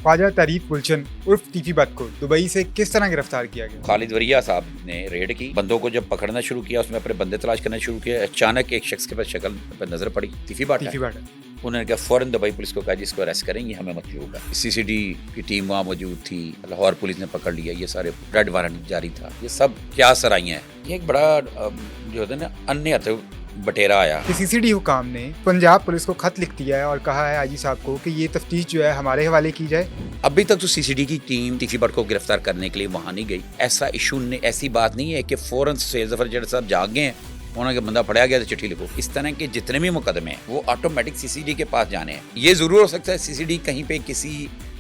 ख्वाजा तारीफ गुलशन उर्फ टीफी बट को दुबई से किस तरह गिरफ्तार किया गया? खालिद वरिया साहब ने रेड की, बंदों को जब पकड़ना शुरू किया, उसमें अपने बंदे तलाश करना शुरू किया। अचानक एक शख्स के पास शक्ल पर नजर पड़ी, टीफी बट। उन्होंने कहा फौरन दुबई पुलिस को कहा जिसको अरेस्ट करेंगे, हमें मतलूब है। सीसीडी की टीम वहाँ मौजूद थी, लाहौर पुलिस ने पकड़ लिया, ये सारे रेड वारंट जारी था। ये सब क्या सराइयाँ हैं। ये एक बड़ा जो होता है ना अन्य बटेरा आया। सीसीडी हुकाम ने पंजाब पुलिस को खत लिख दिया है और कहा है आईजी साहब को कि ये तफ्तीश जो है हमारे हवाले की जाए। अभी तक तो सीसीडी की टीम टीफी बट को गिरफ्तार करने के लिए वहाँ नहीं गई। ऐसा इशू नहीं, ऐसी बात नहीं है कि फौरन से जफर जट साहब जाग गए हैं, उन्होंने बंदा पकड़ा गया तो चिट्ठी लिखो। इस तरह के जितने भी मुकदमे हैं वो ऑटोमेटिक सीसीडी के पास जाने हैं। ये जरूर हो सकता है सीसीडी कहीं पे किसी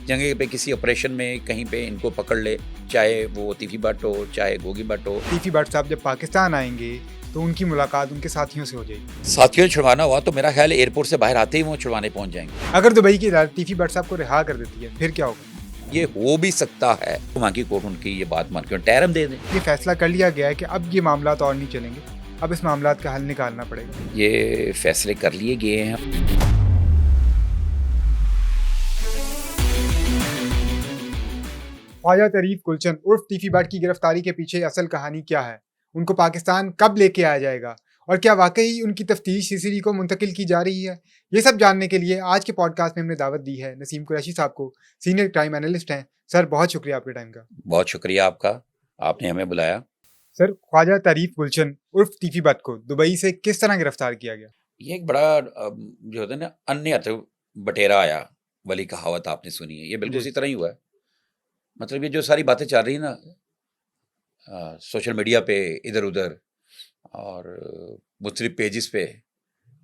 जगह पे किसी ऑपरेशन में कहीं पे इनको पकड़ ले, चाहे वो टीफी बट हो चाहे गोगी बट हो। टीफी बट साहब जब पाकिस्तान आएंगे तो उनकी मुलाकात उनके साथियों से हो जाएगी। साथियों छुड़वाना हुआ तो मेरा ख्याल एयरपोर्ट से बाहर आते ही वो छुड़वाने पहुंच जाएंगे। अगर दुबई की अदालत टीफी बट साहब को रिहा कर देती है फिर क्या होगा? ये हो भी सकता है वहाँ की कोर्ट उनकी ये बात मान के टैरम दे दें। ये फैसला कर लिया गया है कि अब ये मामला और नहीं चलेंगे, अब इस मामला का हल निकालना पड़ेगा। ये फैसले कर लिए गए हैं। ख्वाजा तारीफ गुलशन उर्फ टीफी बट की गिरफ्तारी के पीछे असल कहानी क्या है, उनको पाकिस्तान कब लेके आया जाएगा और क्या वाकई उनकी तफ्तीश सीसीडी को मुंतकिल की जा रही है, ये सब जानने के लिए आज के पॉडकास्ट में हमने दावत दी है नसीम कुरैशी साहब को। सीनियर क्राइम एनालिस्ट हैं। सर बहुत शुक्रिया आपके टाइम का। बहुत शुक्रिया आपका, आपने हमें बुलाया। सर ख्वाजा तारीफ गुलशन उर्फ टीफी बट को दुबई से किस तरह गिरफ्तार किया गया? ये एक बड़ा जो होता है ना अन्य बटेरा आया वाली कहावत आपने सुनी है, ये बिल्कुल इसी तरह ही हुआ है। मतलब ये जो सारी बातें चल रही है ना सोशल मीडिया पे इधर उधर और मुख्तलिफ पेजेस पे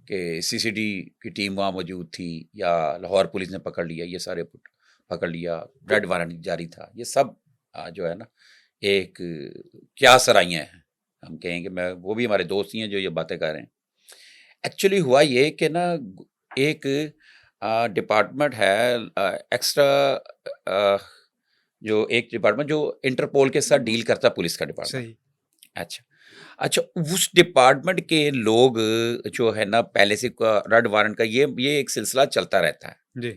कि सीसीडी की टीम वहाँ मौजूद थी या लाहौर पुलिस ने पकड़ लिया, ये सारे पकड़ लिया, रेड वारंट जारी था, ये सब जो है ना एक क्या सराइयाँ हैं। हम कहेंगे, मैं वो भी हमारे दोस्त ही हैं जो ये बातें कर रहे हैं। एक्चुअली हुआ ये कि ना एक डिपार्टमेंट है एक्स्ट्रा जो एक डिपार्टमेंट जो इंटरपोल के साथ डील करता है, पुलिस का डिपार्टमेंट। सही। अच्छा उस डिपार्टमेंट के लोग जो है ना पहले से रेड वारंट का ये एक सिलसिला चलता रहता है जी।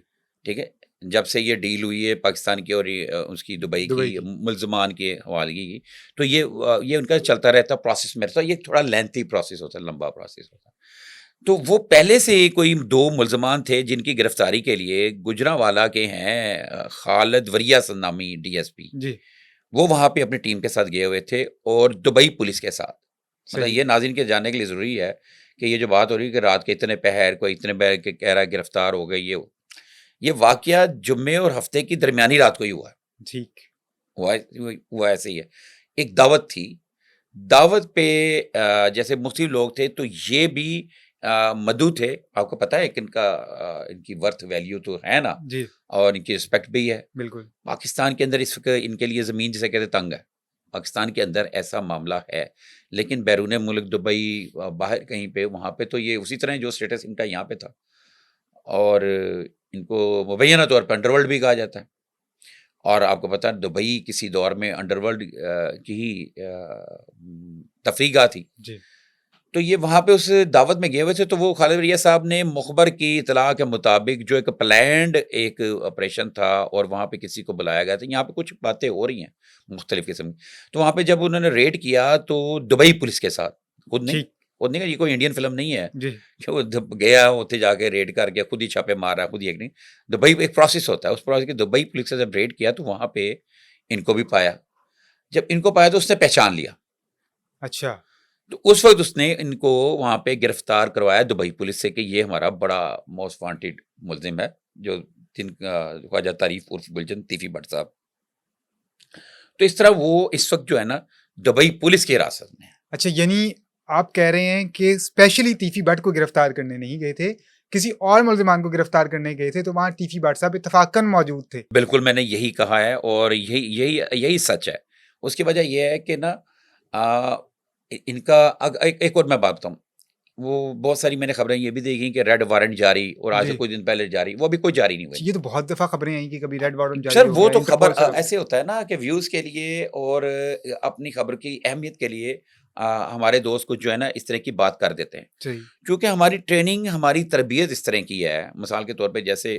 ठीक है। जब से ये डील हुई है पाकिस्तान की और उसकी दुबई की मुल्ज़मान के हवाले की, तो ये उनका चलता रहता प्रोसेस में रहता। ये थोड़ा लेंथी प्रोसेस होता है, लंबा प्रोसेस होता है। तो वो पहले से कोई 2 मुल्ज़मान थे जिनकी गिरफ्तारी के लिए गुजरांवाला के हैं खालिद वरिया नामी डीएसपी जी। वो वहाँ पे अपनी टीम के साथ गए हुए थे और दुबई पुलिस के साथ। मतलब ये नाज़रीन के जानने के लिए ज़रूरी है कि ये जो बात हो रही है कि रात के इतने पहर कोई इतने पहर के कह रहा है गिरफ्तार हो गई, ये वाकया जुम्मे और हफ्ते की दरमियानी रात को ही हुआ। ठीक हुआ ऐसे ही है। एक दावत थी, दावत पे जैसे मुस्लिम लोग थे तो ये भी मधु थे। आपको पता है कि इनकी वर्थ वैल्यू तो है ना जी। और इनकी रिस्पेक्ट भी है। बिल्कुल। पाकिस्तान के अंदर इस वक्त इनके लिए ज़मीन जिसे कहते तंग है। पाकिस्तान के अंदर ऐसा मामला है, लेकिन बैरून मुल्क दुबई बाहर कहीं पे वहाँ पे तो ये उसी तरह जो स्टेटस इनका यहाँ पे था और इनको मुबैना तौर पर अंडरवर्ल्ड भी कहा जाता है। और आपको पता है दुबई किसी दौर में अंडरवर्ल्ड की ही तफरीगाह थी। जी। तो ये वहाँ पे उस दावत में गए हुए थे। तो वो खालिद वरिया साहब ने मुखबर की इतला के मुताबिक जो एक प्लान्ड एक ऑपरेशन था और वहाँ पे किसी को बुलाया गया था, यहाँ पे कुछ बातें हो रही हैं मुख्तलिफ किस्म की। तो वहाँ पे जब उन्होंने रेड किया तो दुबई पुलिस के साथ खुद नहीं ये कोई इंडियन फिल्म नहीं है कि वो गया उत्थे जाके रेड कर गया, खुद ही छापे मार रहा, खुद ही एक नहीं। दुबई एक प्रोसेस होता है, उस प्रोसेस की दुबई पुलिस से जब रेड किया तो वहाँ पे इनको भी पाया। जब इनको पाया तो उसने पहचान लिया। अच्छा। तो उस वक्त उसने इनको वहाँ पे गिरफ्तार करवाया दुबई पुलिस से कि ये हमारा बड़ा मोस्ट वांटेड मुल्जिम है, जो ख्वाजा तारीफ उर्फ गुलशन टीफी बट साहब। तो इस तरह वो इस वक्त जो है ना दुबई पुलिस की हिरासत में। अच्छा, यानी आप कह रहे हैं कि स्पेशली टीफी बट को गिरफ्तार करने नहीं गए थे, किसी और मुल्ज़िमान को गिरफ्तार करने गए थे, तो वहाँ टीफी बट साहब इत्तफाकन मौजूद थे। बिल्कुल, मैंने यही कहा है और यही सच है। उसकी वजह यह है कि ना इनका एक और मैं बात बताऊँ, वो बहुत सारी मैंने खबरें ये भी देखी कि रेड वारंट जारी और आज से कुछ दिन पहले जारी, वो अभी कोई जारी नहीं हुई। ये तो बहुत दफ़ा खबरें आई कि कभी रेड वारंट जारी सर वो तो खबर ऐसे होता है ना कि व्यूज़ के लिए और अपनी खबर की अहमियत के लिए हमारे दोस्त कुछ जो है ना इस तरह की बात कर देते हैं, सही। क्योंकि हमारी ट्रेनिंग, हमारी तरबियत इस तरह की है। मिसाल के तौर पे जैसे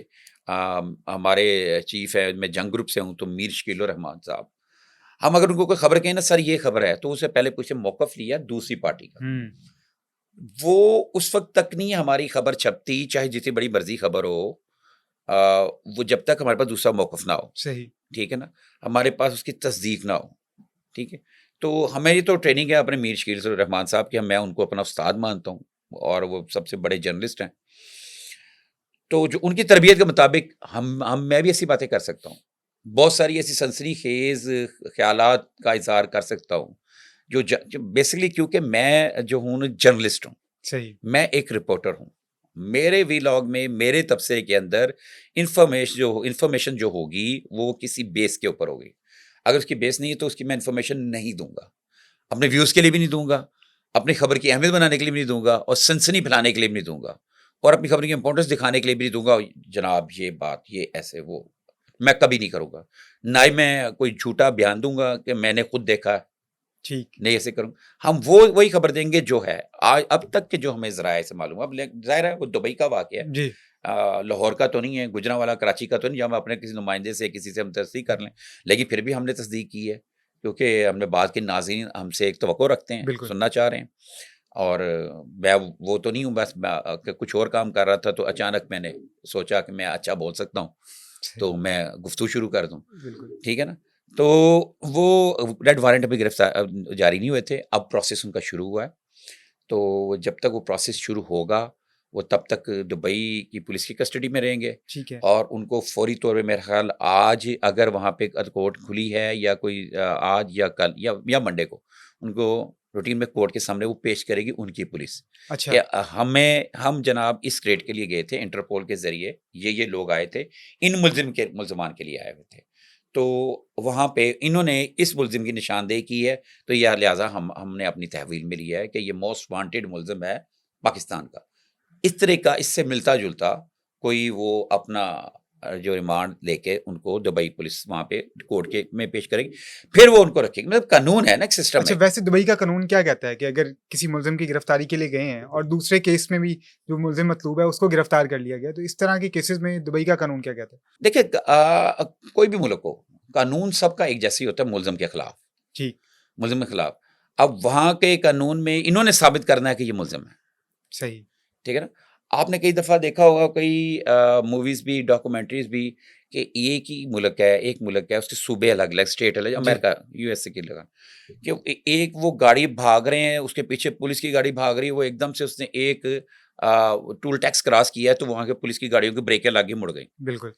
हमारे चीफ है, मैं जंग ग्रुप से हूँ, तो मीर शकील उर रहमान साहब, हम अगर उनको कोई खबर कहें ना, सर ये खबर है, तो उससे पहले पूछे मौकफ लिया दूसरी पार्टी का। वो उस वक्त तक नहीं हमारी खबर छपती, चाहे जितनी बड़ी मर्जी खबर हो, वो जब तक हमारे पास दूसरा मौकफ ना हो। सही। ठीक है ना, हमारे पास उसकी तस्दीक ना हो। ठीक है, तो हमें ये तो ट्रेनिंग है अपने मीर शकील रहमान साहब की, मैं उनको अपना उस्ताद मानता हूँ और वो सबसे बड़े जर्नलिस्ट हैं। तो जो उनकी तरबियत के मुताबिक हम मैं भी ऐसी बातें कर सकता हूँ, बहुत सारी ऐसी सनसनीखेज ख्यालात का इजहार कर सकता हूँ, जो बेसिकली, क्योंकि मैं जो हूँ जर्नलिस्ट हूँ, सही। मैं एक रिपोर्टर हूँ। मेरे वीलॉग में, मेरे तबसरे के अंदर इंफॉर्मेशन जो होगी वो किसी बेस के ऊपर होगी। अगर उसकी बेस नहीं है तो उसकी मैं इंफॉर्मेशन नहीं दूंगा, अपने व्यूज़ के लिए भी नहीं दूंगा, अपनी खबर की अहमियत बनाने के लिए भी नहीं दूंगा, और सनसनी फैलाने के लिए भी नहीं दूंगा, और अपनी खबर की इंपॉर्टेंस दिखाने के लिए भी नहीं दूंगा। जनाब ये बात, ये ऐसे, वो मैं कभी नहीं करूँगा। ना ही मैं कोई झूठा बयान दूंगा कि मैंने खुद देखा है, ठीक। नहीं ऐसे करूँ। हम वो वही खबर देंगे जो है आज अब तक के, जो हमें ज़राए से मालूम है। अब ज़ाहिर है वो दुबई का वाक़या है, जी। लाहौर का तो नहीं है, गुजरांवाला कराची का तो नहीं, हम अपने किसी नुमाइंदे से, किसी से हम तस्दीक कर लें, लेकिन फिर भी हमने तस्दीक की है, क्योंकि हमने बात के नाज़रीन हमसे एक तवक्को रखते हैं, बिल्कुल। सुनना चाह रहे हैं। और मैं वो तो नहीं हूँ, बस मैं कुछ और काम कर रहा था, तो अचानक मैंने सोचा कि मैं अच्छा बोल सकता हूँ, सही। तो मैं गुफ्तगू शुरू कर दूँ। बिल्कुल। ठीक है ना? तो वो रेड वारंट अभी जारी नहीं हुए थे, अब प्रोसेस उनका शुरू हुआ है। तो जब तक वो प्रोसेस शुरू होगा, वो तब तक दुबई की पुलिस की कस्टडी में रहेंगे, ठीक है। और उनको फौरी तौर पे मेरा ख़्याल आज, अगर वहाँ पे कोर्ट खुली है या कोई आज या कल या मंडे को, उनको रूटीन में कोर्ट के सामने वो पेश करेगी उनकी पुलिस, अच्छा। कि हम जनाब इस रेड के लिए गए थे, इंटरपोल के ज़रिए ये लोग आए थे, इन मुल्ज़िमान के लिए आए हुए थे। तो वहाँ पे इन्होंने इस मुल्ज़िम की निशानदेही की है, तो यह लिहाज़ा हमने अपनी तहवील में लिया है कि ये मोस्ट वांटेड मुल्ज़िम है पाकिस्तान का। इस तरह का, इससे मिलता-जुलता कोई वो अपना जो रिमांड लेके उनको दुबई पुलिस वहाँ पे कोर्ट के में पेश करेगी, फिर वो उनको रखेगी। मतलब कानून है ना, एक सिस्टम अच्छा, है। वैसे दुबई का कानून क्या कहता है कि अगर किसी मुल्ज़िम की गिरफ्तारी के लिए गए हैं और दूसरे केस में भी जो मुल्ज़िम मतलूब है उसको गिरफ्तार कर लिया गया, तो इस तरह के केसेस में दुबई का कानून क्या कहता है? देखिए, कोई भी मुल्क हो, कानून सबका एक जैसा ही होता है मुल्ज़िम के खिलाफ, ठीक। मुल्ज़िम के खिलाफ। अब वहाँ के कानून में इन्होंने साबित करना है कि ये मुल्ज़िम है। सही। ठीक है ना? आपने कई दफ़ा देखा होगा, कई मूवीज़ भी, डॉक्यूमेंट्रीज़ भी, कि एक मुल्क है, उसके सूबे अलग-अलग, स्टेट अलग, जी। अमेरिका, यूएसए की लगा, कि एक वो गाड़ी भाग रहे हैं, उसके पीछे पुलिस की गाड़ी भाग रही है, वो एकदम से उसने एक टोल टैक्स क्रॉस किया है, तो वहाँ के पुलिस की गाड़ियों की ब्रेकें लग गई, मुड़ गई। बिल्कुल।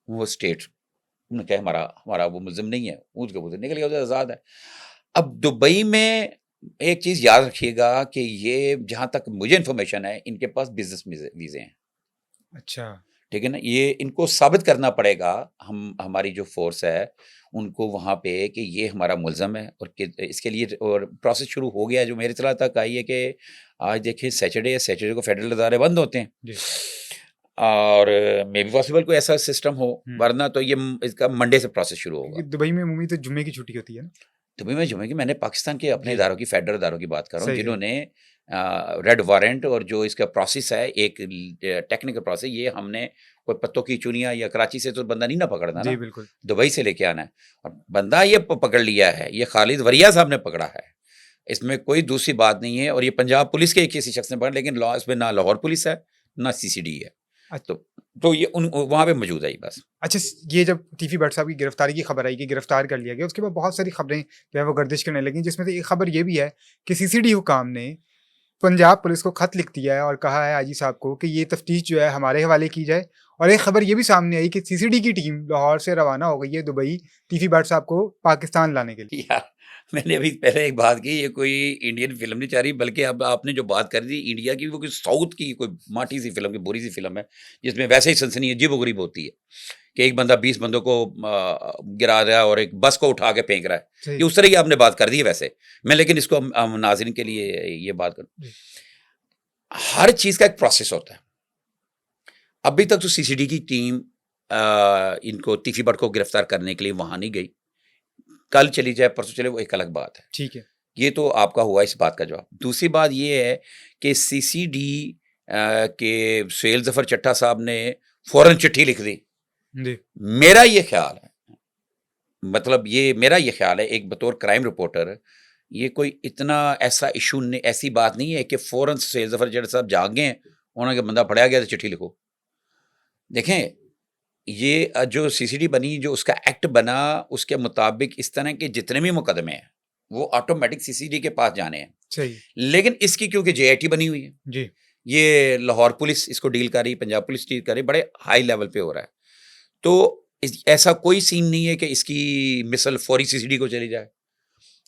वो स्टेट, उन्होंने कहा हमारा हमारा वो मुल्ज़िम नहीं है, उसके वो निकल गया, वो तो आज़ाद है। अब दुबई में एक चीज़ याद रखिएगा कि ये, जहाँ तक मुझे इन्फॉर्मेशन है, इनके पास बिज़नेस वीज़े हैं। अच्छा। ठीक है ना? ये इनको साबित करना पड़ेगा, हमारी जो फ़ोर्स है, उनको वहाँ पे, कि ये हमारा मुल्ज़िम है, और कि इसके लिए और प्रोसेस शुरू हो गया है। जो मेरी इत्तला तक आई है कि आज देखिए सैटरडे है, सैटरडे को फेडरल अदारे बंद होते हैं, जी। और मे बी पॉसिबल कोई ऐसा सिस्टम हो, हुँ। वरना तो इसका मंडे से प्रोसेस शुरू क्योंकि होगा। दुबई में अमूमी तो जुम्मे की छुट्टी होती है ना? दुबई में जुम्मे की, मैंने पाकिस्तान के अपने जी। इदारों की, फेडरल इदारों की बात कर रहा हूँ, सही, सही। जिन्होंने रेड वारंट, और जो इसका प्रोसेस है, एक टेक्निकल प्रोसेस, ये हमने कोई पत्तों की चुनिया या कराची से तो बंदा नहीं ना पकड़ना जी, ना, बिल्कुल। दुबई से लेके आना है, और बंदा ये पकड़ लिया है, ये खालिद वरिया साहब ने पकड़ा है, इसमें कोई दूसरी बात नहीं है, और ये पंजाब पुलिस के किसी शख्स ने पकड़ा, लेकिन लॉ इसमें ना लाहौर पुलिस है, ना सीसीडी है, अ तो ये उन वहाँ पे मौजूद है ये बस। अच्छा, ये जब तीफी भट्ट साहब की गिरफ्तारी की खबर आई कि गिरफ्तार कर लिया गया, उसके बाद बहुत सारी खबरें जो है वो गर्दिश करने लगी, जिसमें से एक खबर ये भी है कि सीसीडी हुकाम ने पंजाब पुलिस को खत लिख दिया है और कहा है आईजी साहब को कि ये तफ्तीश जो है हमारे हवाले की जाए। और एक खबर ये भी सामने आई कि सीसीडी की टीम लाहौर से रवाना हो गई है दुबई तीफी भट्ट साहब को पाकिस्तान लाने के लिए। यार, मैंने अभी पहले एक बात की, ये कोई इंडियन फ़िल्म नहीं चाह रही, बल्कि अब आपने जो बात कर दी इंडिया की, वो कोई साउथ की कोई माटी सी फ़िल्म की, बुरी सी फ़िल्म है, जिसमें वैसे ही सनसनी अजीब-ओ-गरीब होती है, कि एक बंदा 20 बंदों को गिरा रहा है और एक बस को उठा के फेंक रहा है। सही। ये उस तरह की आपने बात कर दी है वैसे। मैं लेकिन इसको नाज़रीन के लिए ये बात करूँ, जी। हर चीज़ का एक प्रोसेस होता है। अभी तक तो सीसीडी की टीम इनको तीफी भट्ट को गिरफ्तार करने के लिए वहाँ नहीं गई। कल चली जाए, परसों चले, वो एक अलग बात है। ठीक है। ये तो आपका हुआ इस बात का जवाब। दूसरी बात ये है कि सीसीडी के सुहेल ज़फ़र चट्टा साहब ने फ़ौरन चिट्ठी लिख दी। जी। मेरा ये ख़्याल है, मतलब ये मेरा ये ख़्याल है एक बतौर क्राइम रिपोर्टर, ये कोई इतना ऐसा इश्यू नहीं, ऐसी बात नहीं है कि फ़ौरन सुहेल ज़फ़र चट्टा साहब जाग गए हैं, उन्होंने कहा बंदा पकड़ा गया तो चिट्ठी लिखो। देखें, ये जो सीसीडी बनी, जो उसका एक्ट बना, उसके मुताबिक इस तरह के जितने भी मुकदमे हैं, वो ऑटोमेटिक सीसीडी के पास जाने हैं। सही। लेकिन इसकी क्योंकि जेआईटी बनी हुई है, जी। ये लाहौर पुलिस इसको डील कर रही, पंजाब पुलिस डील कर रही, बड़े हाई लेवल पे हो रहा है। तो ऐसा कोई सीन नहीं है कि इसकी मिसल फौरी सीसीडी को चली जाए।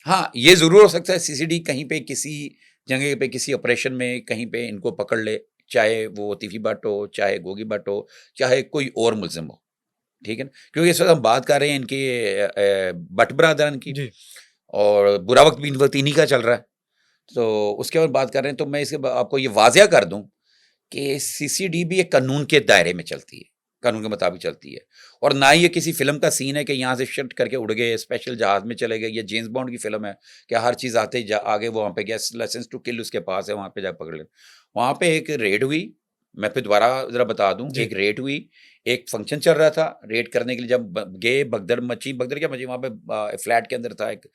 हाँ, ये ज़रूर हो सकता है सीसीडी कहीं पे किसी जगह पे किसी ऑपरेशन में कहीं पे इनको पकड़ ले, चाहे वो तीफी भट्ट हो, चाहे गोगी भट्ट हो, चाहे कोई और मुलज़िम हो, ठीक है ना? क्योंकि इस वक़्त हम बात कर रहे हैं इनके भट्ट बिरादरान की, जी। और बुरा वक़्त भी इन वक़्त इन्हीं का चल रहा है। तो उसके बाद बात कर रहे हैं, तो मैं इसके आपको ये वाज़िया कर दूँ कि सीसीडी भी एक कानून के दायरे में चलती है, कानून के मुताबिक चलती है, और ना ही ये किसी फ़िल्म का सीन है कि यहाँ से शिफ्ट करके उड़ गए, स्पेशल जहाज़ में चले गए, या जेम्स बॉन्ड की फ़िल्म है कि हर चीज़ आते ही आगे वो वहाँ पे गया, लाइसेंस टू किल उसके पास है, वहाँ पे जाके पकड़ लें। वहाँ पे एक रेड हुई, मैं फिर दोबारा ज़रा बता दूँ, जी। एक रेड हुई, एक फंक्शन चल रहा था, रेड करने के लिए जब गए, भगदड़ मची, भगदड़ क्या मची, वहाँ पे फ्लैट के अंदर था एक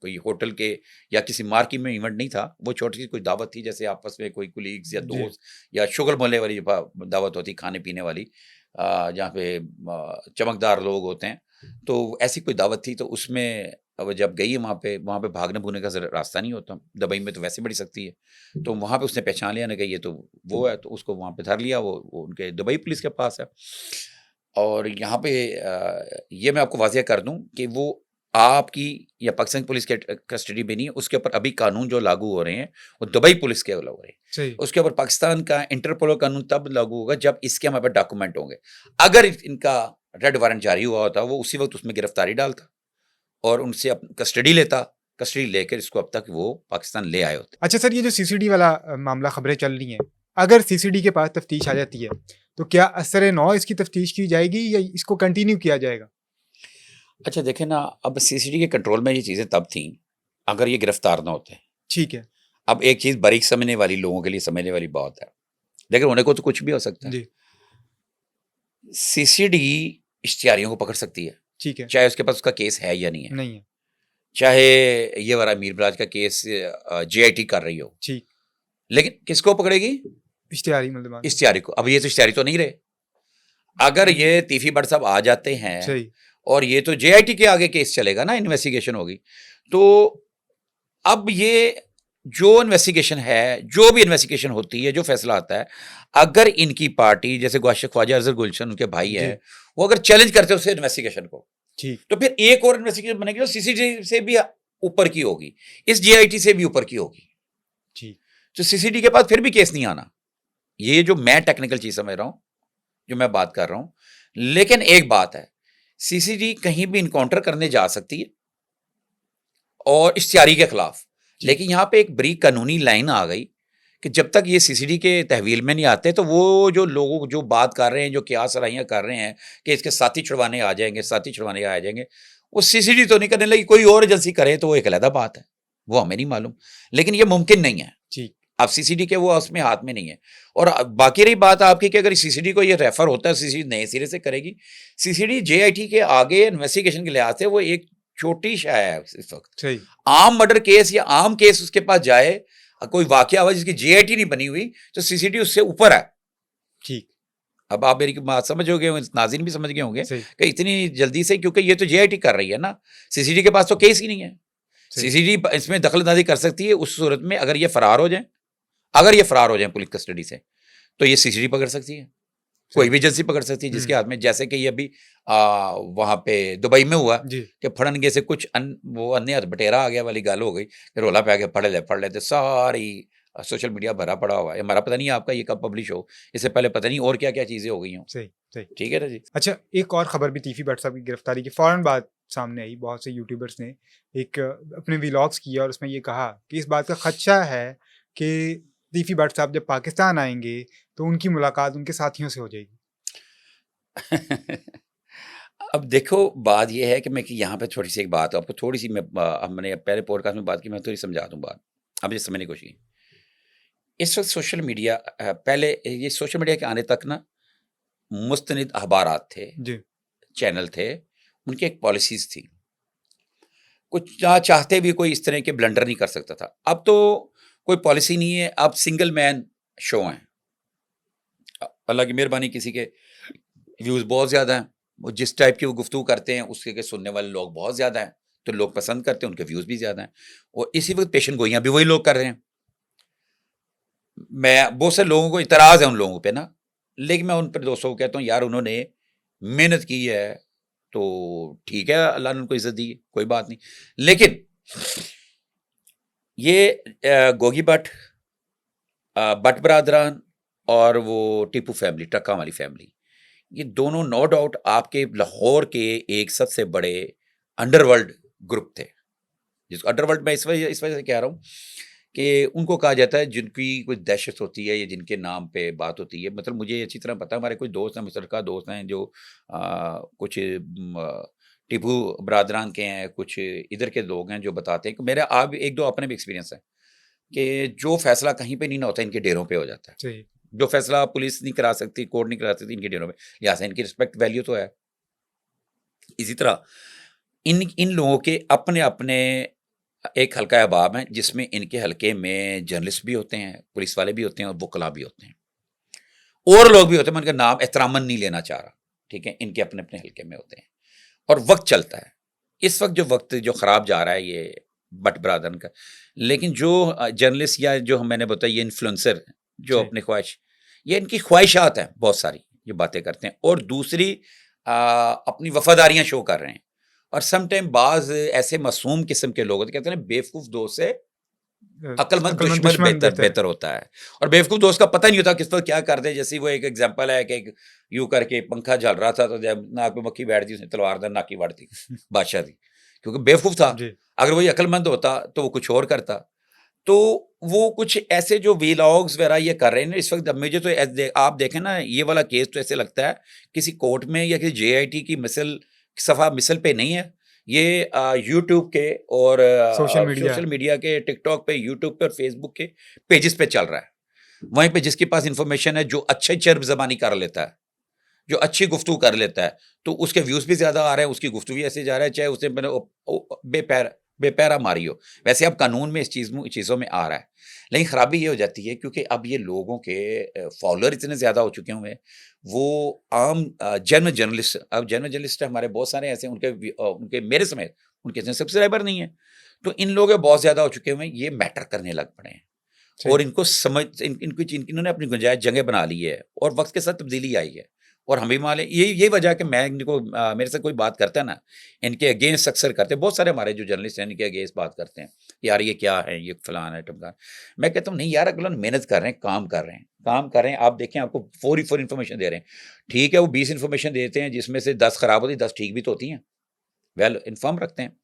कोई होटल के या किसी मार्केट में इवेंट नहीं था, वो छोटी सी कोई दावत थी, जैसे आपस में कोई कुलीग्स या जी। दोस्त या शुगर मोहल्ले वाली दावत होती खाने पीने वाली, जहाँ पे चमकदार लोग होते हैं, तो ऐसी कोई दावत थी, तो उसमें अब जब गई है वहाँ पे भागने भूगने का रास्ता नहीं होता, दुबई में तो वैसे बड़ी सख्ती है, तो वहाँ पे उसने पहचान लिया ना कि ये तो वो है, तो उसको वहाँ पे धर लिया, वो उनके दुबई पुलिस के पास है। और यहाँ पे ये मैं आपको वाज़िया कर दूँ कि वो आपकी या पाकिस्तान पुलिस के कस्टडी में नहीं है, उसके ऊपर अभी कानून जो लागू हो रहे हैं, वो दुबई पुलिस के लागू हो रहे हैं। सही। उसके ऊपर पाकिस्तान का इंटरपोल का कानून तब लागू होगा जब इसके हमारे पास डॉक्यूमेंट होंगे। अगर इनका रेड वारंट जारी हुआ होता, वो उसी वक़्त उसमें गिरफ्तारी डालता और उनसे कस्टडी लेता, कस्टडी लेकर इसको अब तक वो पाकिस्तान ले आए होते। अच्छा सर, ये जो सीसीडी वाला मामला खबरें चल रही हैं, अगर सीसीडी के पास तफ्तीश आ जाती है, तो क्या असर नौ इसकी तफ्तीश की जाएगी या इसको कंटिन्यू किया जाएगा? अच्छा देखें ना, अब सीसीडी के कंट्रोल में ये चीज़ें तब थीं, अगर ये गिरफ्तार ना होते। ठीक है। अब एक चीज़ बारीक समझने वाली लोगों के लिए समझने वाली बात है, लेकिन होने को तो कुछ भी हो सकता है। जी। सीसीडी इश्तिहारियों को पकड़ सकती है, ठीक है। चाहे उसके पास उसका केस है या नहीं है। नहीं है। चाहे ये वाला मीर बराज का केस जेआईटी कर रही हो, ठीक। लेकिन किसको पकड़ेगी? इश्तिहारी मुल्ज़मान। इश्तिहारी को। अब ये तो इश्तिहारी तो नहीं रहे। अगर ये तीफी भट्ट साहब आ जाते हैं सही। और ये तो जेआईटी के आगे केस चलेगा ना, इन्वेस्टिगेशन होगी। तो अब ये जो इन्वेस्टिगेशन है, जो भी इन्वेस्टिगेशन होती है, जो फैसला आता है, अगर इनकी पार्टी जैसे ख्वाजा अजहर गुलशन उनके भाई जी। हैं, वो अगर चैलेंज करते हैं उस इन्वेस्टिगेशन को, ठीक। तो फिर एक और इन्वेस्टिगेशन बनेगी जो सीसीडी से भी ऊपर की होगी, इस जेआईटी से भी ऊपर की होगी। ठीक। तो सीसीडी के पास फिर भी केस नहीं आना। ये जो मैं टेक्निकल चीज समझ रहा हूं, जो मैं बात कर रहा हूं, लेकिन एक बात है, सीसीडी कहीं भी इनकाउंटर करने जा सकती है और इश्तिहारी के खिलाफ, लेकिन यहां पे एक बरीक कानूनी लाइन आ गई कि जब तक ये सीसीडी के तहवील में नहीं आते, तो वो जो लोग जो बात कर रहे हैं, जो क्या सलाहियां कर रहे हैं कि इसके साथी छुड़वाने आ जाएंगे, साथी छुड़वाने आ जाएंगे, वो सीसीडी तो नहीं करने लगी, कोई और एजेंसी करे तो वो एक अलग बात है, वो हमें नहीं मालूम, लेकिन ये मुमकिन नहीं है। ठीक। अब सीसीडी के वो उसमें हाथ में नहीं है। और बाकी रही बात आपकी कि अगर सीसीडी को ये रेफर होता है, सीसीडी नए सिरे से करेगी। सीसीडी जेआईटी के आगे इन्वेस्टिगेशन के लिहाज से वो एक छोटी शाय है इस वक्त। सही। आम मर्डर केस या आम केस उसके पास जाए, कोई वाकया हुआ जिसकी जेआईटी नहीं बनी हुई, तो सीसीडी उससे ऊपर है। ठीक। अब आप मेरी बात समझ हो गए, नाज़रीन भी समझ गए होंगे सही। कि इतनी जल्दी से, क्योंकि ये तो जेआईटी कर रही है ना, सीसीडी के पास तो केस ही नहीं है। सही। सीसीडी इसमें दखलंदाजी कर सकती है उस सूरत में अगर ये फरार हो जाए, अगर ये फरार हो जाए पुलिस कस्टडी से, तो ये सीसीडी पकड़ सकती है, कोई भी एजेंसी पकड़ सकती है जिसके हाथ में, जैसे कि ये अभी वहां पे दुबई में हुआ जी। कि फड़नगे से कुछ वो अन्य बटेरा आ गया वाली गाल हो गई कि रोला पे आके पढ़ लेते, सारी सोशल मीडिया भरा पड़ा हुआ है। हमारा पता नहीं आपका ये कब पब्लिश हो, इससे पहले पता नहीं और क्या क्या चीजें हो गई हों। सही। सही। ठीक है ना जी। अच्छा, एक और खबर भी तीफी भट्ट साहब की गिरफ्तारी की फौरन बाद सामने आई। बहुत से यूट्यूबर्स ने एक अपने व्लॉग्स किया और उसमें ये कहा कि इस बात का खदशा है कि तीफी भट्ट साहब जब पाकिस्तान आएंगे तो उनकी मुलाकात उनके साथियों से हो जाएगी। अब देखो बात ये है कि मैं कि यहाँ पे थोड़ी सी एक बात आपको थोड़ी सी हमने पहले पॉडकास्ट में बात की, मैं थोड़ी समझा दूँ बात, अब ये समझने की कोशिश कीजिए। इस वक़्त सोशल मीडिया पहले ये सोशल मीडिया के आने तक ना मुस्तनिद अखबारात थे, जी, चैनल थे, उनकी एक पॉलिसीज़ थी। कुछ ना चाहते भी कोई इस तरह के ब्लंडर नहीं कर सकता था। अब तो कोई पॉलिसी नहीं है, अब सिंगल मैन शो हैं। अल्लाह की मेहरबानी किसी के व्यूज़ बहुत ज़्यादा हैं, वो जिस टाइप की वो गुफ्तगू करते हैं उसके के सुनने वाले लोग बहुत ज़्यादा हैं, तो लोग पसंद करते हैं, उनके व्यूज़ भी ज़्यादा हैं और इसी वक़्त पेशन गोइयाँ भी वही लोग कर रहे हैं। मैं बहुत से लोगों को इतराज़ है उन लोगों पे ना, लेकिन मैं उन पर दोस्तों को कहता हूँ यार उन्होंने मेहनत की है, तो ठीक है अल्लाह ने उनको इज़्ज़त दी, कोई बात नहीं। लेकिन ये गोगी भट्ट भट्ट बरादरान और वो टीपू फैमिली, ट्रक्का वाली फैमिली, ये दोनों नो डाउट आपके लाहौर के एक सबसे बड़े अंडरवर्ल्ड ग्रुप थे। जिसको अंडरवर्ल्ड मैं इस वजह से कह रहा हूँ कि उनको कहा जाता है जिनकी कोई दहशत होती है या जिनके नाम पे बात होती है। मतलब मुझे अच्छी तरह पता है, हमारे कुछ दोस्त हैं, मुश्तरका दोस्त हैं जो कुछ टीपू बरादरान के हैं, कुछ इधर के लोग हैं जो बताते हैं कि मेरे आप एक दो अपने भी एक्सपीरियंस है कि जो फैसला कहीं पे नहीं ना होता इनके डेरों पे हो जाता है। सही। जो फैसला पुलिस नहीं करा सकती, कोर्ट नहीं करा सकती, इनके डेरों पे, लिहाजा से इनकी रिस्पेक्ट वैल्यू तो है। इसी तरह इन इन लोगों के अपने-अपने एक हल्का अहबाब है जिसमें इनके हल्के में जर्नलिस्ट भी होते हैं, पुलिस वाले भी होते हैं और वुकला भी होते हैं। और लोग भी होते हैं, मैं उनका नाम एहतरामन नहीं लेना चाह रहा, ठीक है? इनके अपने-अपने हल्के में होते हैं और वक़्त चलता है। इस वक़्त जो खराब जा रहा है ये भट्ट ब्रादरन का, लेकिन जो जर्नलिस्ट या जो मैंने बताया ये इन्फ्लुएंसर जो जी, अपनी ख्वाहिश, ये इनकी ख्वाहिशात हैं बहुत सारी, जो बातें करते हैं और दूसरी अपनी वफ़ादारियाँ शो कर रहे हैं और सम टाइम बाज़ ऐसे मासूम किस्म के लोग होते हैं, कहते हैं ना बेवकूफ़ दोस्त से अक्लमंद अक्लमंद दुश्मन दुश्मन बेहतर बेहतर है। बेहतर होता है और बेवकूफ़ दोस्त का पता नहीं होता किस वक़्त क्या कर दे। जैसे वो एक एग्ज़ाम्पल है कि यूँ करके पंखा चल रहा था तो जब नाक पे मक्खी बैठ गई उसने तलवार से नाक की वाड़ दी, बादशाह दी। क्योंकि बेवकूफ़ था, जी, अगर वही अक्लमंद होता तो वो कुछ और करता। तो वो कुछ ऐसे जो व्लॉग्स वगैरह ये कर रहे हैं ना इस वक़्त, अब मुझे तो आप देखें ना ये वाला केस तो ऐसे लगता है किसी कोर्ट में या किसी जेआईटी की मिसल पे नहीं है। ये यूट्यूब के और सोशल मीडिया। सोशल मीडिया के टिकटॉक पे, यूट्यूब पे और फेसबुक के पेजेस पे चल रहा है। वहीं पे जिसके पास इन्फॉर्मेशन है, जो अच्छी चर्ब ज़बानी कर लेता है, जो अच्छी गुफ्तगू कर लेता है, तो उसके व्यूज़ भी ज़्यादा आ रहे हैं, उसकी गुफ्तगू भी ऐसे जा रहा है, चाहे उसने मैंने बेपैरा मारी हो। वैसे अब कानून में इस चीज़ों में आ रहा है। लेकिन खराबी ये हो जाती है क्योंकि अब ये लोगों के फॉलोअर इतने ज़्यादा हो चुके हुए हैं, वो आम जेन्युइन जर्नलिस्ट हमारे बहुत सारे ऐसे हैं, उनके मेरे समेत उनके इतने सब्सक्राइबर नहीं है। तो इन लोगों के बहुत ज़्यादा हो चुके हुए हैं, ये मैटर करने लग पड़े हैं और सही। इनको समझ इन इन्होंने अपनी गुंजाइश जगह बना ली है और वक़्त के साथ तब्दीली आई है और हम भी मान लें यही वजह है कि मैं इनको मेरे से कोई बात करता है ना, इनके अगेंस्ट अक्सर करते हैं। बहुत सारे हमारे जो जर्नलिस्ट हैं इनके अगेंस्ट बात करते हैं, यार ये क्या है, ये फलाना है, ढिमकाना। मैं कहता हूँ नहीं यार, अगला मेहनत कर रहे हैं, काम कर रहे हैं। आप देखें आपको फ़ौरी इन्फॉर्मेशन दे रहे हैं। ठीक है, वो 20 इन्फॉर्मेशन देते हैं जिसमें से 10 खराब होती है, 10 ठीक भी तो होती हैं। वेल इन्फॉर्म रखते हैं।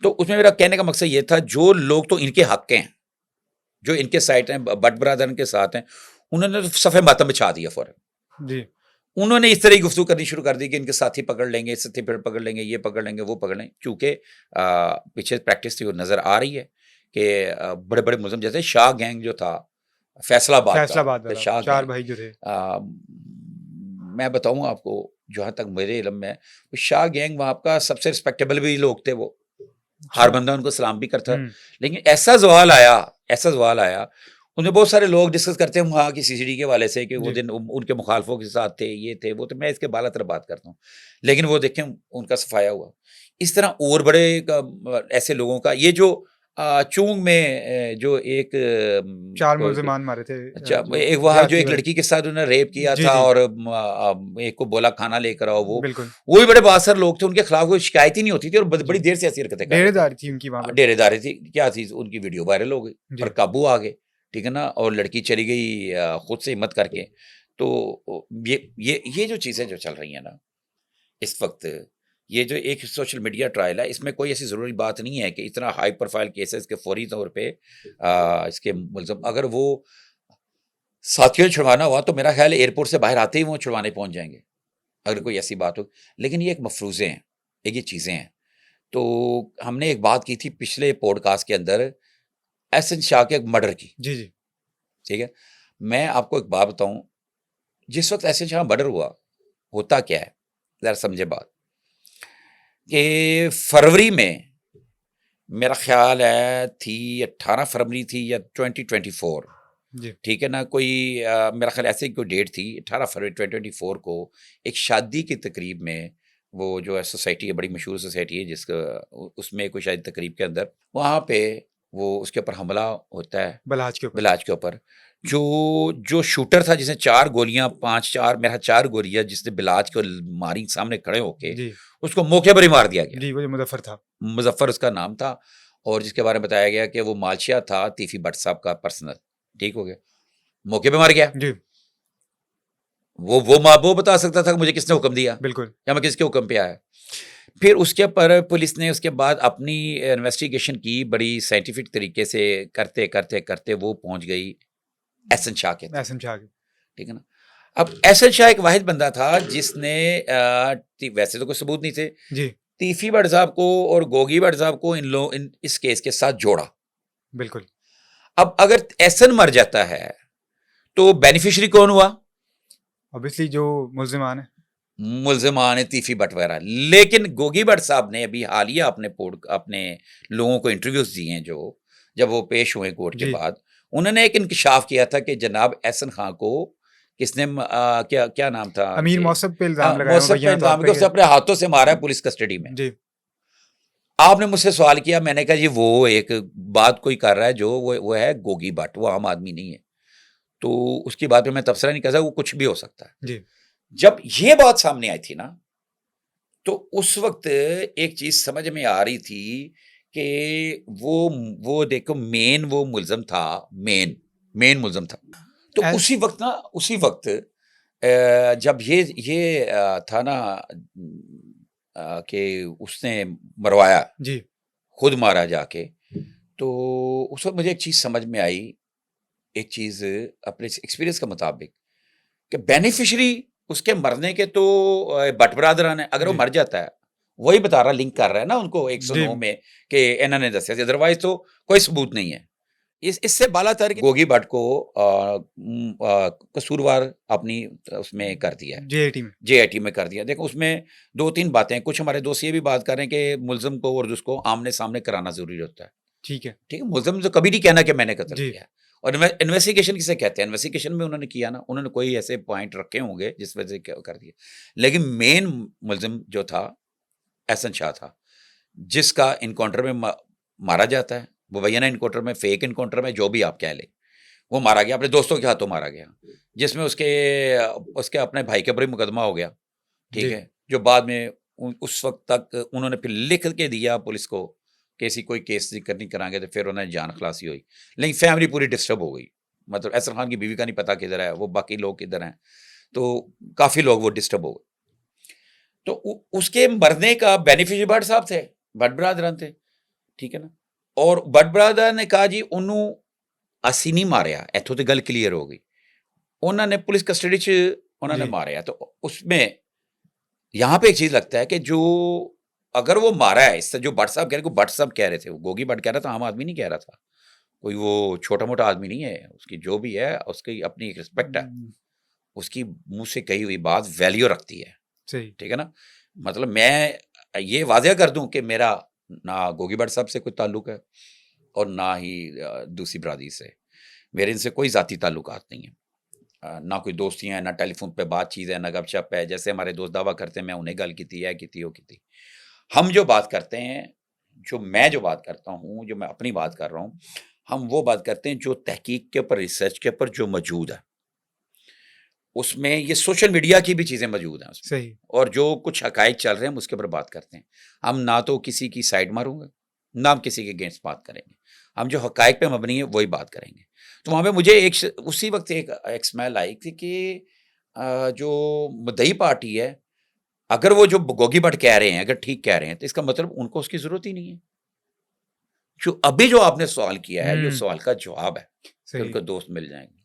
तो उसमें मेरा कहने का मकसद ये था, जो लोग तो इनके हक के हैं, जो इनके साइड हैं, भट्ट ब्रदर के साथ हैं, उन्होंने तो सफ़े मातम बिछा दिया फ़ौरन। जी, उन्होंने इस तरह की गुफ्तगू करनी शुरू कर दी कि इनके साथी पकड़ लेंगे, साथी फिर पकड़ लेंगे, ये पकड़ लेंगे, वो पकड़ लेंगे। चूँकि पीछे प्रैक्टिस थी वो नज़र आ रही है कि बड़े-बड़े मुलज़िम जैसे शाह गैंग जो था, फैसलाबाद का, फैसलाबाद द वाला शाह 4 गैंग, भाई जो थे। मैं बताऊँ आपको, जहाँ तक मेरे इल्म में, वो शाह गैंग वहाँ का सबसे रिस्पेक्टेबल भी लोग थे वो। हर अच्छा। बंदा उनको सलाम भी करता। हुँ, लेकिन ऐसा सवाल आया, उनमें बहुत सारे लोग डिस्कस करते हैं वहाँ की सीसीडी के हवाले से कि वो जी, दिन उनके मुखालफों के साथ थे, ये थे, वो थे। मैं इसके बाला-तर बात करता हूँ। लेकिन वो देखें उनका सफाया हुआ। इस तरह और बड़े ऐसे लोगों का ये जो चूंग में जो एक 4 कोई मुल्ज़िमान मारे थे अच्छा, जो एक वहाँ जो ज़्यादती एक वाले। लड़की के साथ उन्होंने रेप किया जी, था जी, और एक को बोला खाना लेकर आओ, बिल्कुल। वो भी बड़े बासर लोग थे, उनके खिलाफ कोई शिकायत ही नहीं होती थी और बड़ी जी, देर से ऐसी हरकतें कर रहे थे। डेरेदारी थी उनकी वहाँ पे। डेरेदारी थी, क्या थी, उनकी वीडियो वायरल हो गई और जी, काबू आ गए, ठीक है ना? और लड़की चली गई खुद से हिम्मत करके। तो ये जो चीज़ें जो चल रही हैं ना इस वक़्त, ये जो एक सोशल मीडिया ट्रायल है, इसमें कोई ऐसी ज़रूरी बात नहीं है कि इतना हाई प्रोफ़ाइल केसेज़ के फौरी तौर पे इसके मुल्ज़िम, अगर वो साथियों ने छुड़वाना हुआ तो मेरा ख़्याल है एयरपोर्ट से बाहर आते ही वो छुड़वाने पहुँच जाएँगे। अगर कोई ऐसी बात हो, लेकिन ये एक मफरूज़े हैं, एक ये चीज़ें हैं। तो हमने एक बात की थी पिछले पॉडकास्ट के अंदर एहसन शाह के एक मर्डर की, जी, जी। ठीक है? मैं आपको एक बात बताऊँ, जिस वक़्त एहसन शाह मर्डर हुआ, होता क्या है? ज़रा समझें बात, कि फरवरी में मेरा ख़्याल है थी 18 फरवरी थी या 2024, जी। ठीक है ना? कोई मेरा ख़्याल ऐसे ही कोई डेट थी 18 फरवरी 2024 को एक शादी की तकरीब में, वो जो है सोसाइटी है, बड़ी मशहूर सोसाइटी है जिसका उसमें कोई शायद तकरीब के अंदर वहाँ पे वो उसके ऊपर हमला होता है, बलहाज के ऊपर। बिलाज के ऊपर। जो जो शूटर था जिसने 4 गोलियाँ 5-4 मेरा 4 गोलियाँ जिसने बिलाज को मारी सामने खड़े होके, जी। उसको मौके पर ही मार दिया गया। जी, वो जो मुज़फ़्फ़र था। मुज़फ़्फ़र उसका नाम था और जिसके बारे में बताया गया कि वो मालशिया था तीफ़ी भट्ट साहब का पर्सनल, ठीक हो गया। मौके पे मर गया। जी, वो बता सकता था कि मुझे किसने हुक्म दिया बिल्कुल। या मैं किसके हुक्म पे आया। फिर उसके पर पुलिस ने उसके बाद अपनी इन्वेस्टिगेशन की बड़ी साइंटिफिक तरीके से करते वो पहुंच गई एहसन शाह के तक, एहसन शाह के। ठीक है ना? अब एहसन शाह एक वाहिद बंदा था जिसने वैसे तो कोई सबूत नहीं थे, जी, तीफी भट्ट साहब को और गोगी भट्ट साहब को इन इस केस के साथ जोड़ा। बिल्कुल। अब अगर एहसन मर जाता है तो बेनिफिशियरी कौन हुआ? ऑब्वियसली जो मुल्ज़िमान है। मुल्ज़िमान है तीफ़ी भट्ट वगैरह। लेकिन गोगी भट्ट साहब ने अभी हालिया अपने लोगों को इंटरव्यूज़ दिए हैं, जो जब वो पेश हुए कोर्ट के जी। बाद, उन्होंने एक इंकशाफ किया था कि जनाब एहसन खां को किसने क्या क्या नाम था अमीर कि मौसम पे इल्ज़ाम लगाया मौसम पे मुबैय्यना तौर इल्ज़ाम है पे कि कि उसने अपने हाथों से मारा है पुलिस कस्टडी में। जी, आपने मुझसे सवाल किया, मैंने कहा जी वो एक बात कोई कर रहा है जो वो है गोगी भट्ट, वो आम आदमी नहीं है। तो उसकी बात पे मैं तबसरा नहीं कर सकता, वो कुछ भी हो सकता है। जी, जब ये बात सामने आई थी ना, तो उस वक़्त एक चीज़ समझ में आ रही थी कि वो देखो मेन वो मुल्ज़िम था, मेन मुल्ज़िम था। तो एह उसी वक़्त जब ये था ना कि उसने मरवाया, जी, खुद मारा जाके, तो उस वक़्त मुझे एक चीज़ समझ में आई, एक चीज़ अपने एक्सपीरियंस के मुताबिक, कि बेनिफिशियरी उसके मरने के तो भट्ट बरादरान है। अगर वो जी, मर जाता है, वही बता रहा लिंक कर रहा है ना उनको जी, 109 में कि इन्होंने दस्या सी, अदरवाइज़ तो कोई सबूत नहीं है। इससे बालातर गोगी भट्ट को कसूरवार अपनी उसमें कर दिया है, जेआईटी में। जेआईटी में कर दिया। देखो उसमें 2-3 बातें हैं, कुछ हमारे दोस्त ये भी बात कर रहे हैं कि मुल्ज़िम को और उसको आमने-सामने कराना ज़रूरी होता है। ठीक है। ठीक है? मुल्ज़िम तो कभी नहीं कहना कि मैंने कत्ल जी, किया है। और इन्वेस्टिगेशन किसे कहते हैं? इन्वेस्टिगेशन में उन्होंने किया ना, उन्होंने कोई ऐसे पॉइंट रखे होंगे जिस वजह से कर दिया। लेकिन मेन मुल्ज़िम जो था, एहसन शाह था, जिसका एनकाउंटर में मारा जाता है, मुबैना एनकाउंटर में, फेक एनकाउंटर में, जो भी आप कह लें, वो मारा गया, अपने दोस्तों के हाथों मारा गया, जिसमें उसके उसके अपने भाई के ऊपर ही मुकदमा हो गया, ठीक जी, है? जो बाद में उस वक़्त तक उन्होंने फिर लिख के दिया पुलिस को कि ऐसी कोई केस ज़िक्र नहीं कराएँगे, तो फिर उन्हें जान खलासी हुई। लेकिन फैमिली पूरी डिस्टर्ब हो गई। मतलब अहसन खान की बीवी का नहीं पता किधर है, वो बाकी लोग किधर हैं, तो काफ़ी लोग वो डिस्टर्ब हो गए। तो उसके मरने का बेनिफिशियरी भट्ट साहब थे, भट्ट बरादरान थे, ठीक है ना? और भट्ट बरादरान ने कहा जी ਉਹਨੂੰ ਅਸੀਂ नहीं मारिया, ਇੱਥੋਂ ਤੇ ਗੱਲ क्लियर हो गई। ਉਹਨਾਂ ने पुलिस कस्टडी च ਉਹਨਾਂ ने जी, मारिया। तो उसमें यहाँ पे एक चीज़ लगता है कि जो अगर वो मारा है, इससे जो भट्ट साहब कह रहे, को भट्ट साहब कह रहे थे, वो गोगी भट्ट कह रहा था, आम आदमी नहीं कह रहा था। कोई वो छोटा-मोटा आदमी नहीं है, उसकी जो भी है, उसकी अपनी एक रिस्पेक्ट है। उसकी मुँह से कही हुई बात वैल्यू रखती है, सही। ठीक है ना? मतलब मैं ये वाज़ह कर दूँ कि मेरा ना गोगी भट्ट साहब से कोई ताल्लुक है और ना ही दूसरी बरादरी से। मेरे इनसे कोई ज़ाती ताल्लुकात नहीं है। ना कोई दोस्तियाँ हैं, ना टेलीफ़ोन पे बातचीत है, ना गपशप है। जैसे हमारे दोस्त दावा करते हैं, मैं उन्हें गल कीती है, कीती, वो कीती। हम जो बात करते हैं, जो बात करता हूँ, जो मैं अपनी बात कर रहा हूँ, हम वो बात करते हैं जो तहकीक के ऊपर, रिसर्च के ऊपर जो मौजूद है। उसमें ये सोशल मीडिया की भी चीज़ें मौजूद हैं उसमें, सही। और जो कुछ हक़ाइक़ चल रहे हैं, हम उसके ऊपर बात करते हैं। हम ना तो किसी की साइड मारूँगा, ना हम किसी के अगेंस्ट बात करेंगे। हम जो हक़ाइक़ पे मबनी है, वही बात करेंगे। तो वहाँ पे मुझे उसी वक़्त एक स्मेल आई थी कि जो मुद्दई पार्टी है, अगर वो जो गोगी भट्ट कह रहे हैं, अगर ठीक कह रहे हैं, तो इसका मतलब उनको उसकी ज़रूरत ही नहीं है। जो अभी जो आपने सवाल किया है, ये उस हुँ, सवाल का जवाब है कि सही। उनको दोस्त मिल जाएँगे।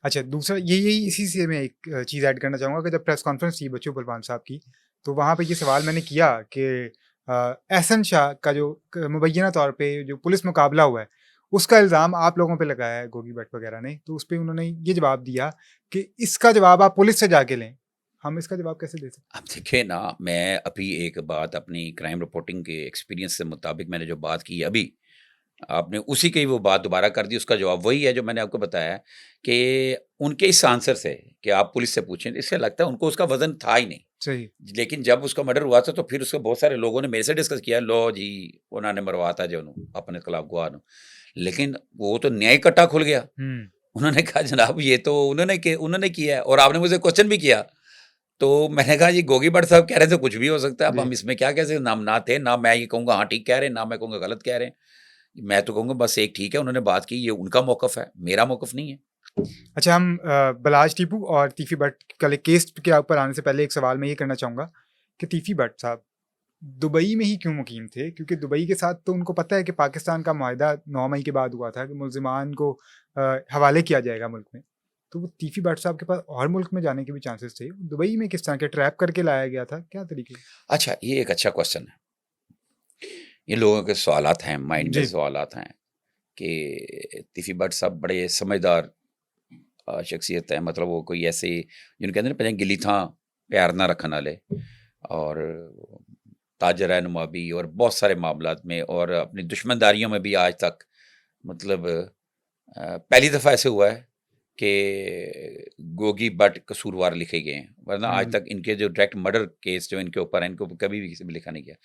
अच्छा, दूसरा यही इसी से मैं एक चीज़ ऐड करना चाहूँगा कि जब प्रेस कॉन्फ्रेंस थी बच्चू बलवान साहब की, तो वहाँ पे ये सवाल मैंने किया कि एहसन शाह का जो मुबैना तौर पे जो पुलिस मुकाबला हुआ है, उसका इल्ज़ाम आप लोगों पे लगाया है गोगी भट्ट वगैरह ने, तो उस पे उन्होंने ये जवाब दिया कि इसका जवाब आप पुलिस से जाके लें। हम इसका जवाब कैसे दे सकते अब देखिए ना, मैं अभी एक बात अपनी क्राइम रिपोर्टिंग के एक्सपीरियंस से मुताबिक मैंने जो बात की है अभी, आपने उसी की वो बात दोबारा कर दी, उसका जवाब वही है जो मैंने आपको बताया कि उनके इस आंसर से कि आप पुलिस से पूछें, इससे लगता है उनको उसका वज़न था ही नहीं। सही। लेकिन जब उसका मर्डर हुआ था तो फिर उसको बहुत सारे लोगों ने मेरे से डिस्कस किया, लो जी उन्होंने मरवाता जो अपने खिलाफ गवाह नु। लेकिन वो तो न्याय कट्टा खुल गया। हुँ, उन्होंने कहा जनाब ये तो उन्होंने किया है, और आपने मुझसे क्वेश्चन भी किया। तो मैंने कहा जी गोगी भट्ट साहब कह रहे थे कुछ भी हो सकता है, अब जी। हम इसमें क्या कह सकते हैं, ना थे, ना मैं ये कहूँगा हाँ ठीक कह रहे हैं, ना मैं कहूँगा गलत कह रहे हैं। मैं तो कहूँगा बस एक ठीक है, उन्होंने बात की, ये उनका मौक़िफ़ है, मेरा मौक़िफ़ नहीं है। अच्छा, हम बलाज टीपू और तीफ़ी भट्ट के केस के ऊपर आने से पहले एक सवाल मैं ये करना चाहूँगा कि तीफ़ी भट्ट साहब दुबई में ही क्यों मुकीम थे? क्योंकि दुबई के साथ तो उनको पता है कि पाकिस्तान का मुआहिदा 9 मई के बाद हुआ था कि मुल्ज़िमान को हवाले किया जाएगा मुल्क में। तो वो तीफ़ी भट्ट साहब के पास और मुल्क में जाने के भी चांसेस थे। दुबई में किस तरह के ट्रैप करके लाया गया था? क्या तरीके? अच्छा, ये एक अच्छा क्वेश्चन है। ये लोगों के सवालात हैं, माइंड में जी, सवालात हैं कि तीफ़ी भट्ट साहब बड़े समझदार शख्सियत है, मतलब वो कोई ऐसे जिन्हें कहते हैं ना, पहले गिली थां प्यार ना रखन वाले, और ताजर रहनुमा भी, और बहुत सारे मामलात में, और अपनी दुश्मनदारियों में भी आज तक, मतलब पहली दफ़ा ऐसे हुआ है कि गोगी भट्ट कसूरवार लिखे गए हैं, वरना आज हुँ, तक इनके जो डायरेक्ट मर्डर केस जो इनके ऊपर है, इनको कभी भी किसी ने लिखा नहीं गया।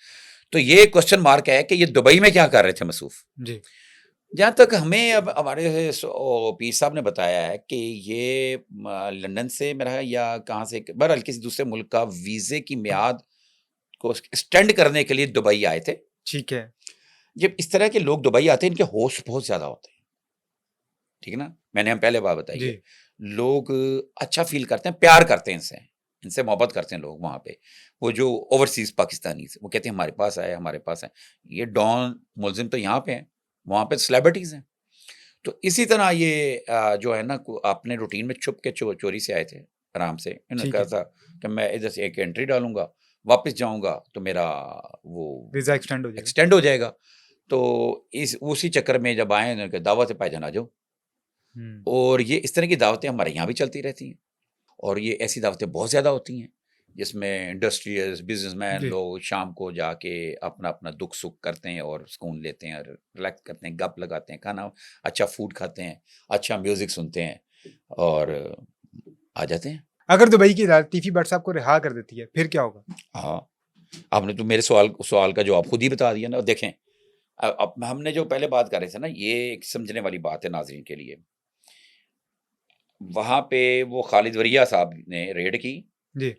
तो ये क्वेश्चन मार्क है कि ये दुबई में क्या कर रहे थे मसूफ़? जी, जहाँ तक हमें अब हमारे पीर साहब ने बताया है कि ये लंदन से मेरा है या कहाँ से, बहरहाल किसी दूसरे मुल्क का वीज़े की मियाद को एक्सटेंड करने के लिए दुबई आए थे। ठीक है। जब इस तरह के लोग दुबई आते हैं, इनके होश बहुत ज़्यादा होते हैं, ठीक है ना? मैंने हम पहले बात बताई जी, है। लोग अच्छा फ़ील करते हैं, प्यार करते हैं इनसे मोहब्बत करते हैं लोग वहाँ पे। वो जो ओवरसीज़ पाकिस्तानीज़, वो कहते हैं हमारे पास आए, हमारे पास आए। ये डॉन मुल्ज़िम तो यहाँ पे हैं, वहाँ पे सेलिब्रिटीज़ हैं। तो इसी तरह ये जो है ना, अपने रूटीन में छुप के चोरी से आए थे, आराम से। इन्होंने ठीक कहा है। था कि मैं इधर से एक एंट्री डालूँगा, वापस जाऊँगा तो मेरा वो वीज़ा एक्सटेंड हो जाएगा। एक्सटेंड हो जाएगा। तो इस उसी चक्कर में जब आए, इन्होंने कहा दावत है भाईजान आ जाओ। हुँ, और ये इस तरह की दावतें हमारे यहाँ भी चलती रहती हैं, और ये ऐसी दावतें बहुत ज़्यादा होती हैं, जिसमें इंडस्ट्रियल्स, बिज़नेसमैन जी, लोग शाम को जाके अपना-अपना दुख-सुख करते हैं और सुकून लेते हैं और रिलैक्स करते हैं, गप लगाते हैं, खाना अच्छा फूड खाते हैं, अच्छा म्यूज़िक सुनते हैं और आ जाते हैं। अगर दुबई की अदालत तीफ़ी भट्ट साहब को रिहा कर देती है, फिर क्या होगा? हाँ, आपने तो मेरे सवाल का जवाब खुद ही बता दिया ना। देखें, अब हमने जो पहले बात कर रहे थे ना, ये एक समझने वाली बात है नाज़रीन के लिए। वहाँ पे वो खालिद वरिया साहब ने रेड की, जी,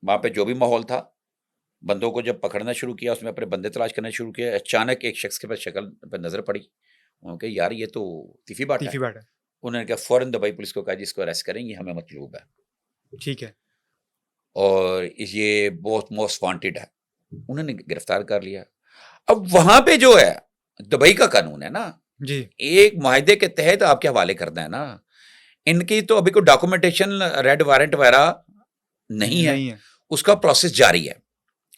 वहाँ पे जो भी माहौल था, बंदों को जब पकड़ना शुरू किया, उसमें अपने बंदे तलाश करना शुरू किया, अचानक एक शख्स के पास शक्ल पे नज़र पड़ी। उन्होंने कहा यार ये तो तीफ़ी भट्ट है। तीफ़ी भट्ट है। उन्होंने कहा फ़ौरन दुबई पुलिस को कहा जी इसको अरेस्ट करें, ये हमें मतलूब है ठीक है। और ये बहुत मोस्ट वांटेड है। उन्होंने गिरफ्तार कर लिया। अब वहाँ पे जो है, दुबई का कानून है ना, जी, एक मुआहदे के तहत आपके हवाले करना है ना। इनकी तो अभी कोई डॉक्यूमेंटेशन, रेड वारंट वगैरह नहीं है, नहीं है। उसका प्रोसेस जारी है।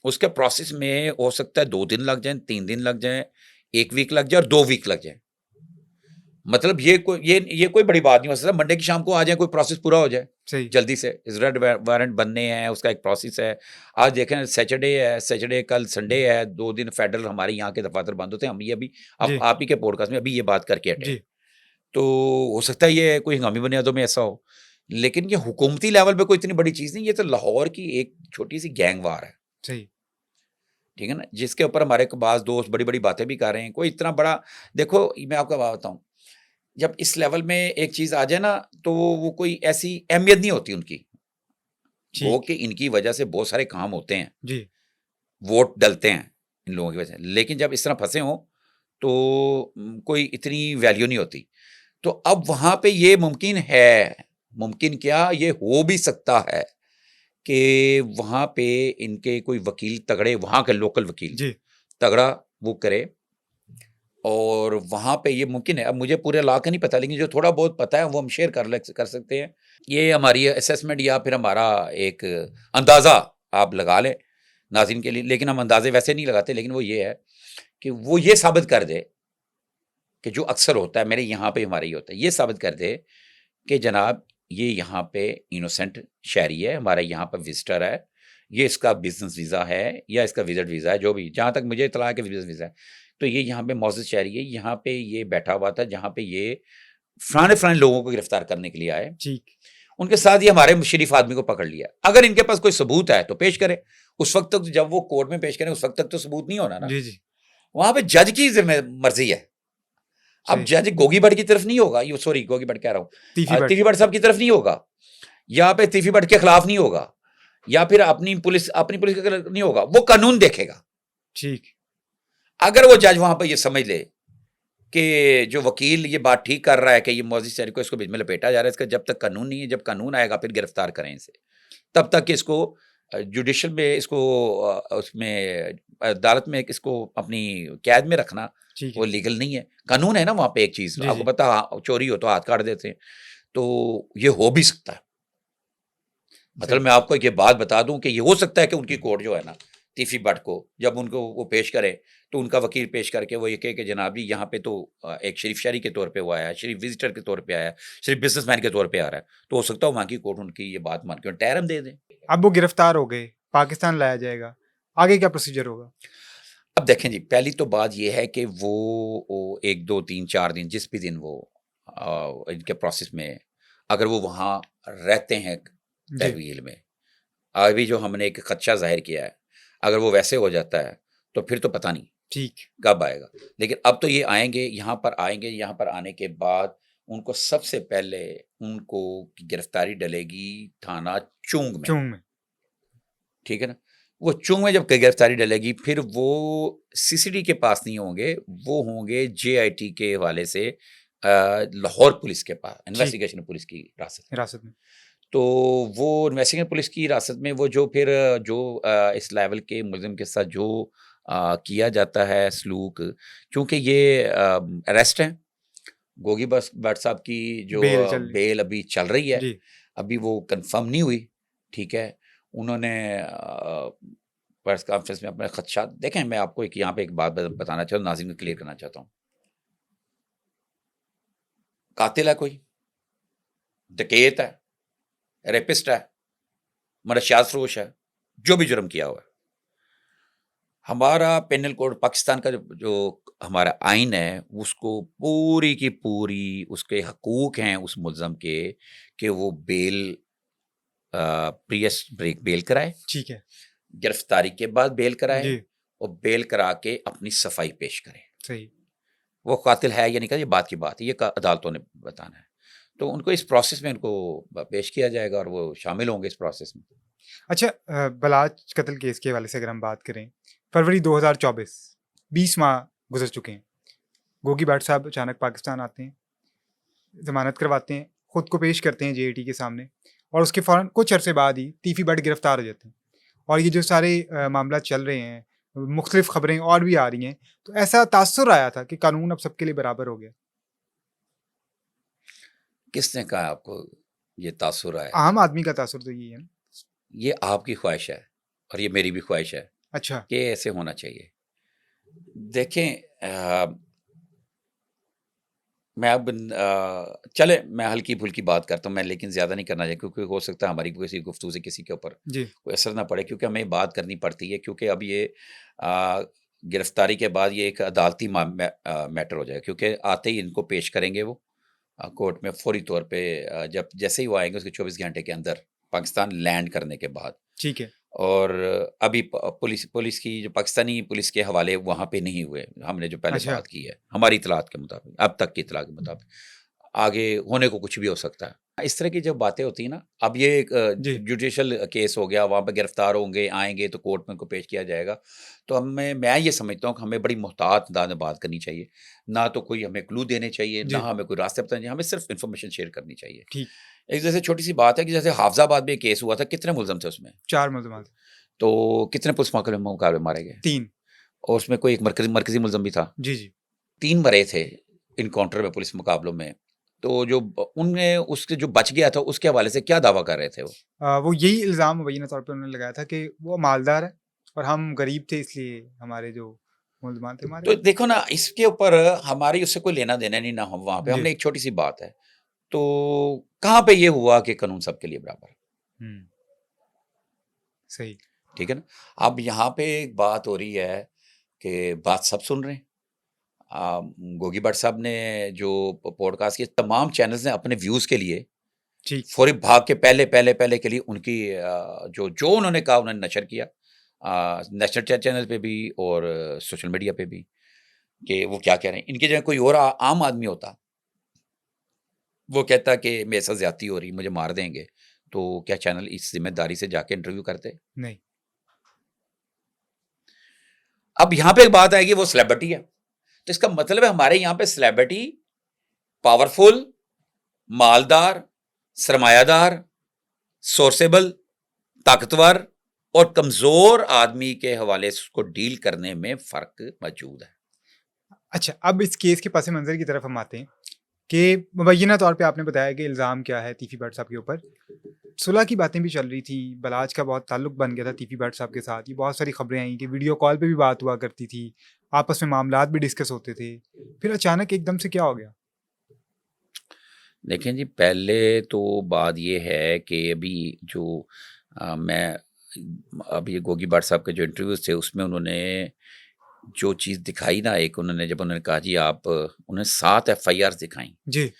उसके प्रोसेस में हो सकता है 2 दिन लग जाएँ, 3 दिन लग जाएँ, 1 वीक लग जाए और 2 वीक लग जाए। मतलब ये कोई बड़ी बात नहीं हो सकता, मंडे की शाम को आ जाए, कोई प्रोसेस पूरा हो जाए, सही। जल्दी से। इस रेड वारंट बनने हैं, उसका एक प्रोसेस है। आज देखें सैटरडे कल संडे है, 2 दिन फेडरल हमारे यहाँ के दफ़ातर बंद होते हैं। हम ये अभी जी, आप ही के पॉडकास्ट में अभी ये बात करके हटे हैं। जी, तो हो सकता है ये कोई हंगामी बुनियादों में ऐसा हो, लेकिन ये हुकूमती लेवल पे कोई इतनी बड़ी चीज़ नहीं, ये तो लाहौर की एक छोटी-सी गैंग वार है। सही। ठीक है ना? जिसके ऊपर हमारे बाज़ दोस्त बड़ी-बड़ी बातें भी कर रहे हैं। कोई इतना बड़ा, देखो मैं आपको बात बताऊँ, जब इस लेवल में एक चीज़ आ जाए ना, तो वो कोई ऐसी अहमियत नहीं होती उनकी। गो ठीक कि है। इनकी वजह से बहुत सारे काम होते हैं, जी, वोट डलते हैं इन लोगों की वजह से। लेकिन जब इस तरह फँसे हों, तो कोई इतनी वैल्यू नहीं होती। तो अब वहाँ पे ये मुमकिन क्या, ये हो भी सकता है कि वहाँ पे इनके कोई वकील तगड़े, वहाँ के लोकल वकील जी, तगड़ा वो करे, और वहाँ पे ये मुमकिन है, अब मुझे पूरे लॉ का नहीं पता, लेकिन जो थोड़ा बहुत पता है वो हम शेयर कर सकते हैं। ये हमारी असेसमेंट या फिर हमारा एक अंदाज़ा आप लगा लें नाज़रीन के लिए, लेकिन हम अंदाज़े वैसे नहीं लगाते, लेकिन वो ये है कि वो ये साबित कर दे कि जो अक्सर होता है, मेरे यहाँ पे हमारा ये होता है, ये साबित कर दे कि जनाब ये यहाँ पे इनोसेंट शहरी है, हमारे यहाँ पर विजिटर है, ये इसका बिजनेस वीज़ा है या इसका विजिट वीज़ा है, जो भी, जहाँ तक मुझे इत्तला है कि बिजनेस वीज़ा है, तो ये यहाँ पे मौजूद शहरी है, यहाँ पे ये बैठा हुआ था, जहाँ पे ये फलाने लोगों को गिरफ्तार करने के लिए आए, ठीक, उनके साथ ये हमारे शरीफ आदमी को पकड़ लिया। अगर इनके पास कोई सबूत है तो पेश करें, उस वक्त तक जब वो कोर्ट में पेश करें उस वक्त तक तो सबूत नहीं होना ना, जी जी, वहां पे जज की मर्जी है। अब सही, जज गोगी भट्ट की तरफ नहीं होगा, ये सॉरी गोगी भट्ट कह रहा तीफी हूँ, बट, तीफी भट्ट साहब की तरफ नहीं होगा, या पे तीफी भट्ट के खिलाफ नहीं होगा, या फिर अपनी पुलिस के खिलाफ नहीं होगा, वो कानून देखेगा। ठीक, अगर वो जज वहां पर ये समझ ले कि जो वकील ये बात ठीक कर रहा है कि ये मौजी शहरी को इसको बीच में लपेटा जा रहा है, इसका जब तक कानून नहीं है, जब कानून आएगा फिर गिरफ्तार करें इसे, तब तक कि इसको जुडिशल में इसको उसमें अदालत में इसको अपनी कैद में रखना ठीक वो है, लीगल नहीं है। कानून है ना वहाँ पे एक चीज़, जी आपको जी, पता, चोरी हो तो हाथ काट देते हैं, तो ये हो भी सकता है। मतलब सही, मैं आपको ये बात बता दूं कि ये हो सकता है कि उनकी कोर्ट जो है ना तीफी भट्ट को जब उनको वो पेश करे तो उनका वकील पेश करके वो ये कहे कि जनाब जी यहाँ पे तो एक शरीफ शहरी के तौर पे वो आया है, शरीफ विजिटर के तौर पे आया है, शरीफ बिजनेसमैन के तौर पे आ रहा है, तो हो सकता है वहाँ की कोर्ट उनकी ये बात मान के टैरम दे दें। अब वो गिरफ्तार हो गए, पाकिस्तान लाया जाएगा, आगे क्या प्रोसीजर होगा? अब देखें जी, पहली तो बात ये है कि वो 1 2 3 4 दिन जिस भी दिन वो इनके प्रोसेस में अगर वो वहाँ रहते हैं जी, तहवील में, अभी जो हमने एक खदशा ज़ाहिर किया है, अगर वो वैसे हो जाता है, तो फिर तो पता नहीं ठीक, कब आएगा। लेकिन अब तो ये आएँगे, यहाँ पर आएँगे, यहाँ पर आने के बाद उनको सबसे पहले उनको गिरफ्तारी डलेगी थाना चुंग में, चुंग में, ठीक है ना? वो चुंग में जब गिरफ्तारी डलेगी, फिर वो सीसीडी के पास नहीं होंगे, वो होंगे जेआईटी के हवाले से लाहौर पुलिस के पास, ठीक, इन्वेस्टिगेशन पुलिस की हिरासत में। हिरासत में, तो वो इन्वेस्टिगेशन पुलिस की हिरासत में वो जो फिर जो इस लेवल के मुलज़िम के साथ जो किया जाता है सलूक, क्योंकि ये अरेस्ट हैं, गोगी बस भट्ट साहब की जो बेल चल रही, बेल अभी चल रही है, जी, अभी वो कन्फर्म नहीं हुई, ठीक है? उन्होंने प्रेस कॉन्फ्रेंस में अपने खदशात देखें, मैं आपको एक यहाँ पे एक बात बताना चाहता हूँ, नाज़रीन को क्लियर करना चाहता हूँ। कातिल है कोई, डकैत है, रेपिस्ट है, मनशियात फ़रोश है, जो भी जुर्म किया हुआ है। हमारा पेनल कोड पाकिस्तान का जो हमारा आइन है, उसको पूरी की पूरी उसके हकूक़ हैं उस मुल्ज़म के कि वो बेल प्रियस ब्रेक बेल कराए, ठीक है, गिरफ्तारी के बाद बेल कराए जी, और बेल करा के अपनी सफाई पेश करें। सही, वो कातिल है या नहीं, ये बात की बात है, ये अदालतों ने बताना है। तो उनको इस प्रोसेस में उनको पेश किया जाएगा और वो शामिल होंगे इस प्रोसेस में। अच्छा बलाच कत्ल केस के हवाले से अगर हम बात करें, फरवरी 2024, 20 माह गुजर चुके हैं, गोगी भट्ट साहब अचानक पाकिस्तान आते हैं, ज़मानत करवाते हैं, खुद को पेश करते हैं जेएटी के सामने और उसके फ़ौरन कुछ अरसे बाद ही तीफी भट्ट गिरफ्तार हो जाते हैं और ये जो सारे मामला चल रहे हैं, मुख्तलिफ खबरें और भी आ रही हैं, तो ऐसा तासुर आया था कि कानून अब सबके लिए बराबर हो गया। किसने कहा आपको ये तासुर आया? आम आदमी का तासुर तो यही है ना। ये आपकी ख्वाहिश है और ये मेरी भी ख्वाहिश है अच्छा, कि ऐसे होना चाहिए। देखें मैं अब चले मैं हल्की-फुल्की बात करता हूँ मैं, लेकिन ज़्यादा नहीं करना चाहिए क्योंकि हो सकता है हमारी किसी गुफ्तगू से किसी के ऊपर जी, कोई असर ना पड़े, क्योंकि हमें बात करनी पड़ती है, क्योंकि अब ये अ, गिरफ्तारी के बाद ये एक अदालती मैटर हो जाएगा, क्योंकि आते ही इनको पेश करेंगे वो कोर्ट में फौरी तौर पे, जब जैसे ही वो आएँगे उसके 24 घंटे के अंदर पाकिस्तान लैंड करने के बाद। ठीक है, और अभी पुलिस पुलिस की जो पाकिस्तानी पुलिस के हवाले वहाँ पे नहीं हुए, हमने जो पहले अच्छा, बात की है हमारी इतलात के मुताबिक, अब तक की इतला के मुताबिक आगे होने को कुछ भी हो सकता है। इस तरह की जब बातें होती हैं ना, अब ये एक जी, जुडिशल केस हो गया, वहाँ पे गिरफ्तार होंगे, आएंगे तो कोर्ट में उनको पेश किया जाएगा, तो हमें मैं ये समझता हूँ कि हमें बड़ी मुहतात अंदाज में बात करनी चाहिए, ना तो कोई हमें क्लू देने चाहिए, ना जी, हमें कोई रास्ते बताने चाहिए, हमें सिर्फ इन्फॉर्मेशन शेयर करनी चाहिए। ठीक, एक जैसे छोटी सी बात है कि जैसे हाफजाबाद में एक केस हुआ था, कितने मुलजम थे उसमें, 4 मुल्ज़िमात, तो कितने पुलिस मुकाबले मारे गए 3, और उसमें कोई एक मरकज़ी मुलज़म भी था। जी, जी, 3 मरे थे इनकाउंटर में, पुलिस मुकाबलों में। तो जो उनमें उसके जो बच गया था उसके हवाले से क्या दावा कर रहे थे वो? वो यही इल्ज़ाम मुबैना तौर पे उन्होंने लगाया था कि वो मालदार है और हम गरीब थे, इसलिए हमारे जो मुल्ज़मान थे मारे तो गए। देखो ना, इसके ऊपर हमारी उससे कोई लेना-देना नहीं, ना हम वहाँ पे, जी। हमने एक छोटी-सी बात है। तो कहाँ पे ये हुआ कि कानून सबके लिए बराबर है, हुँ, सही। ठीक है ना? अब यहाँ पे एक बात हो रही है कि बात सब सुन रहे हैं। गोगी भट्ट साहब ने जो पॉडकास्ट किए, तमाम चैनल्स ने अपने व्यूज़ के लिए जी, फौरी भाग के पहले के लिए उनकी जो जो उन्होंने कहा उन्होंने नशर किया, नेशनल चैनल पे भी और सोशल मीडिया पे भी, कि वो क्या कह रहे हैं। इनकी जगह कोई और आम आदमी होता, वो कहता कि मेरे साथ ज़्यादती हो रही, मुझे मार देंगे, तो क्या चैनल इस ज़िम्मेदारी से जाके इंटरव्यू करते? नहीं। अब यहाँ पे एक बात आएगी, वो सेलिब्रिटी है, तो इसका मतलब है हमारे यहाँ पे सेलिब्रिटी पावरफुल, मालदार, सरमायादार, सोर्सेबल, ताकतवर और कमज़ोर आदमी के हवाले से उसको डील करने में फ़र्क मौजूद है। अच्छा, अब इस केस के पस मंज़र की तरफ हम आते हैं कि मुबैना तौर पे आपने बताया कि इल्ज़ाम क्या है तीफ़ी भट्ट साहब के ऊपर। सुलह की बातें भी चल रही थी, बलाज का बहुत ताल्लुक बन गया था तीफ़ी भट्ट साहब के साथ। ये बहुत सारी खबरें आई कि वीडियो कॉल पे भी बात हुआ करती थी, आपस में मामलात भी डिस्कस होते थे। फिर अचानक एकदम से क्या हो गया? देखें जी, पहले तो बात ये है कि अभी जो मैं अब ये गोगी भट्ट साहब के जो इंटरव्यूज़ थे उसमें उन्होंने जो चीज़ दिखाई ना, एक उन्होंने जब उन्होंने कहा जी आप, उन्होंने 7 एफआईआर्स दिखाई। जी।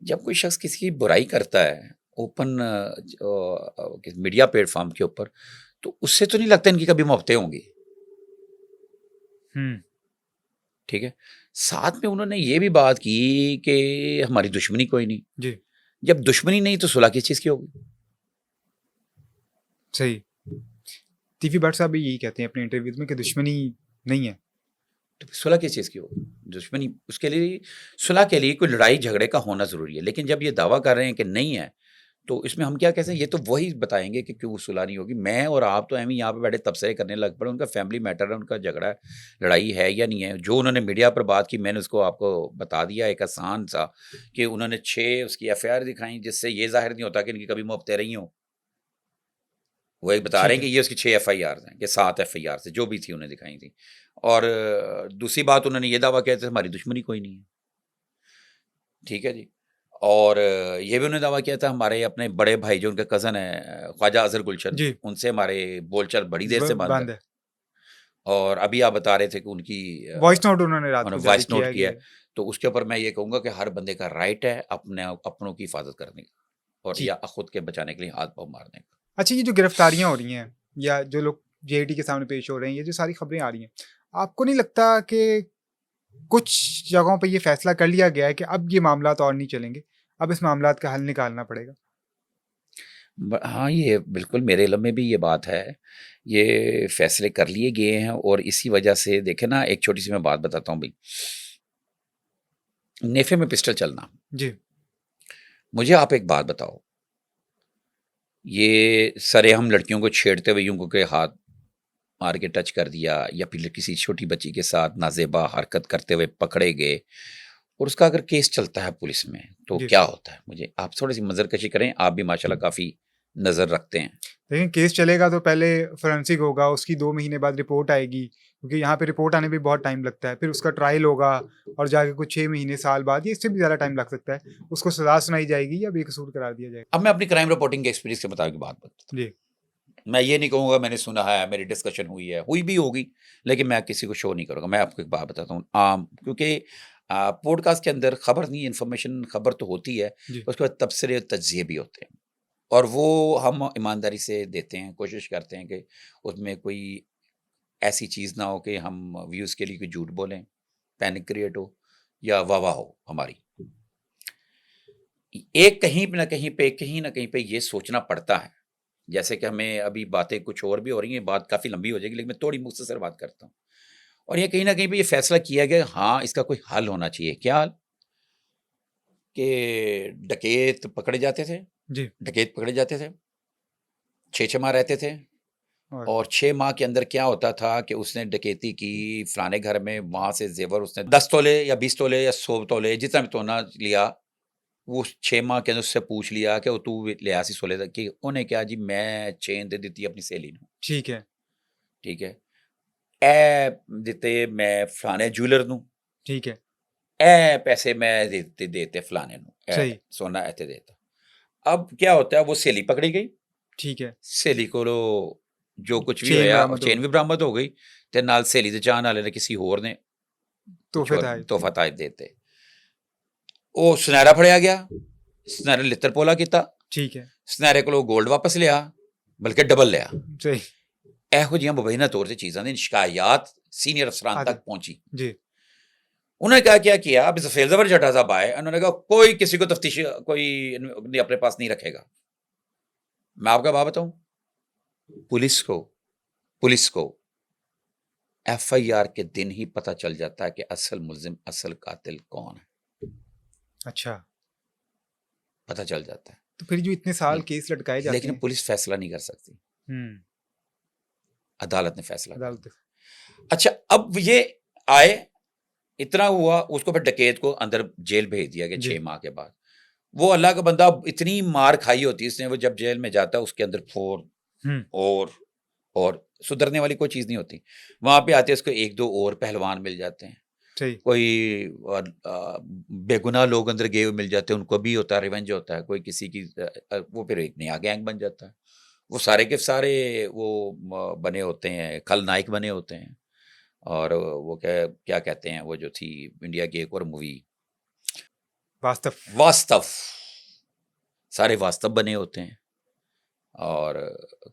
जब कोई शख्स किसी की बुराई करता है ओपन मीडिया प्लेटफ़ॉर्म के ऊपर, तो उससे तो नहीं लगता इनकी कभी मोहब्बतें होंगी, हुँ, ठीक है? साथ में उन्होंने ये भी बात की कि हमारी दुश्मनी कोई नहीं। जी, जब दुश्मनी नहीं तो सुलह किस चीज़ की होगी? सही। तीफ़ी भट्ट साहब भी यही कहते हैं अपने इंटरव्यूज़ में कि दुश्मनी नहीं है। तो फिर सुलह किस चीज़ की होगी? दुश्मनी उसके लिए, सुलह के लिए कोई लड़ाई झगड़े का होना ज़रूरी है। लेकिन जब ये दावा कर रहे हैं कि नहीं है, तो इसमें हम क्या कह सकते हैं? ये तो वही बताएँगे कि क्यों सुलह नहीं होगी। मैं और आप तो एवें ही यहाँ पे बैठे तबसरे करने लग पड़े, उनका फैमिली मैटर है, उनका झगड़ा है, लड़ाई है या नहीं है। जो उन्होंने मीडिया पर बात की मैंने उसको आपको बता दिया, एक आसान-सा, कि उन्होंने 6 उसकी एफआईआर दिखाई, जिससे ये ज़ाहिर नहीं होता कि इनकी कभी मोहब्बतें रही हों। वो एक बता रहे ठीक हैं कि है। ये उसकी 6 एफआईआर हैं, कि 7 एफआईआर से जो भी थी उन्होंने दिखाई थी। और दूसरी बात उन्होंने ये दावा किया था हमारी दुश्मनी कोई नहीं है, ठीक है जी। और ये भी उन्होंने दावा किया था हमारे अपने बड़े भाई जो उनके कज़न हैं, ख्वाजा अज़हर गुलशन, जी, उनसे हमारे बोलचाल बड़ी देर ब से बंद है। बंद है। और अभी आप बता रहे थे कि उनकी वॉइस नोट उन्होंने रात को उन्होंने जारी वॉइस किया नोट है किया कि है, तो उसके ऊपर मैं ये कहूँगा कि हर बंदे का राइट है अपने अपनों की हिफाज़त करने का, और ठीक। या खुद के बचाने के लिए हाथ-पाँव मारने का। अच्छा, ये जो गिरफ्तारियाँ हो रही हैं या जो लोग जेआईटी के सामने पेश हो रहे हैं, ये जो सारी खबरें आ रही हैं, आपको नहीं लगता कि कुछ जगहों पे ये फैसला कर लिया गया है कि अब ये मामलात और नहीं चलेंगे, अब इस मामलात का हल निकालना पड़ेगा? हाँ, ये बिल्कुल मेरे इल्म में भी ये बात है। ये फ़ैसले कर लिए गए हैं और इसी वजह से देखें ना, एक छोटी-सी मैं बात बताता हूँ भई। नेफ़े में पिस्टल चलना। जी, मुझे आप एक बात बताओ, ये सरेआम लड़कियों को छेड़ते हुए यूँ करके हाथ मार के टच कर दिया, या फिर किसी छोटी बच्ची के साथ नाज़ेबा हरकत करते हुए पकड़े गए और उसका अगर केस चलता है पुलिस में, तो जी। क्या होता है? मुझे आप थोड़ी-सी नज़रकशी करें, आप भी माशाल्लाह काफ़ी नज़र रखते हैं। लेकिन केस चलेगा तो पहले फोरेंसिक होगा, उसकी 2 महीने बाद रिपोर्ट आएगी, क्योंकि यहाँ पे रिपोर्ट आने में भी बहुत टाइम लगता है। फिर उसका ट्रायल होगा और जाके कुछ 6 महीने, साल बाद या इससे भी ज़्यादा टाइम लग सकता है। उसको सज़ा सुनाई जाएगी या बेकसूर करार दिया जाएगा। अब मैं अपनी क्राइम रिपोर्टिंग के एक्सपीरियंस के मुताबिक बात बताता जी, हूँ। मैं ये नहीं कहूँगा मैंने सुना है, मेरी डिस्कशन हुई भी होगी, लेकिन मैं किसी को शो नहीं करूँगा। मैं आपको एक बात बताता हूँ, क्योंकि पॉडकास्ट के अंदर खबर नहीं, इन्फॉर्मेशन खबर तो होती है, जी, उसके बाद तबसरे और तज्ज़िये भी होते हैं, और वो हम ईमानदारी से देते हैं, कोशिश करते हैं कि उसमें कोई ऐसी चीज़ ना हो कि हम व्यूज़ के लिए कोई झूठ बोलें, पैनिक क्रिएट हो या वाह-वाह हो हमारी। एक कहीं न कहीं पे ये सोचना पड़ता है। जैसे कि हमें अभी बातें कुछ और भी हो रही हैं, बात काफ़ी लंबी हो जाएगी, लेकिन मैं थोड़ी मुख्तसर बात करता हूँ। और ये कहीं न कहीं पे ये फैसला किया गया, हाँ, इसका कोई हल होना चाहिए। क्या हल? कि डकैत पकड़े जाते थे, जी, डकैत पकड़े जाते थे, 6-6 माह रहते थे, और 6 माह के अंदर क्या होता था कि उसने डकैती की फलाने घर में, वहाँ से ज़ेवर उसने 10 तोले या 20 तोले या 100 तोले जितना भी तोना लिया, वो 6 माह के अंदर उससे पूछ लिया कि वो तू लिया सी सोले कि उन्हें क्या जी मैं चेन दे दी अपनी सहेली नूं, ठीक है, ठीक है। ए दिते मैं फलाने ज्वेलर नूं, ठीक है, ए पैसे मैं देते फलाने नूं, सही, सोना इत्थे देता। अब क्या होता है वो सहेली पकड़ी गई, ठीक है। सहेली कोलों जो कुछ भी चेन होया बरामद हो चेन गई, भी बरामद हो गई ते नाल सहेली दे चाहण वाले ने किसी होर ने कुछ तोहफे और ताए, तोहफा ताज देते। ਉਹ ਸੁਨਹਿਰਾ ਫੜਿਆ ਗਿਆ, ਸੁਨਹਿਰੇ ਲਿੱਤਰ ਪੋਲਾ ਕੀਤਾ, ठीक है, ਸੁਨਹਿਰੇ ਕੋਲੋਂ ਗੋਲਡ ਵਾਪਸ ਲਿਆ, ਬਲਕਿ ਡਬਲ ਲਿਆ। सही, ਇਹੋ ਜਿਹੀਆਂ ਮੁਬੈਨਾ ਤੌਰ ਤੇ ਚੀਜ਼ਾਂ ਦੀ ਸ਼ਿਕਾਇਤ ਸੀਨੀਅਰ ਅਫਸਰਾਂ आते तक पहुंची। जी, उन्होंने क्या किया, अब सफेद जबर जटा साहब आए, उन्होंने कहा कोई किसी को तफ्तीश कोई अपने पास नहीं रखेगा। मैं आपका बात बताऊं, पुलिस को FIR के दिन ही पता चल जाता है कि असल मुल्जिम असल कातिल कौन है, अच्छा। पता चल जाता है। तो फिर जो इतने साल केस लटकाए जाते लेकिन हैं, पुलिस फैसला नहीं कर सकती, अदालत ने फैसला कर अदालत, दिया। अच्छा, अब ये आए, इतना हुआ, उसको फिर डकैत को अंदर जेल भेज दिया गया जी। 6 माह के बाद। वो अल्लाह का बंदा, इतनी मार खाई होती है इसने, वो जब जेल में जाता है उसके अंदर फोर और सुधरने वाली कोई चीज़ नहीं होती। वहाँ पे आते उसको 1-2 और पहलवान मिल जाते हैं, सही, कोई बेगुनाह लोग अंदर गए हुए मिल जाते हैं, उनको भी होता है, रिवेंज होता है, कोई किसी की वो फिर एक नया गैंग बन जाता है। वो सारे के सारे वो बने होते हैं, खलनायक बने होते हैं। और वो क्या कहते हैं, वो जो थी इंडिया की एक और मूवी वास्तव, सारे वास्तव बने होते हैं और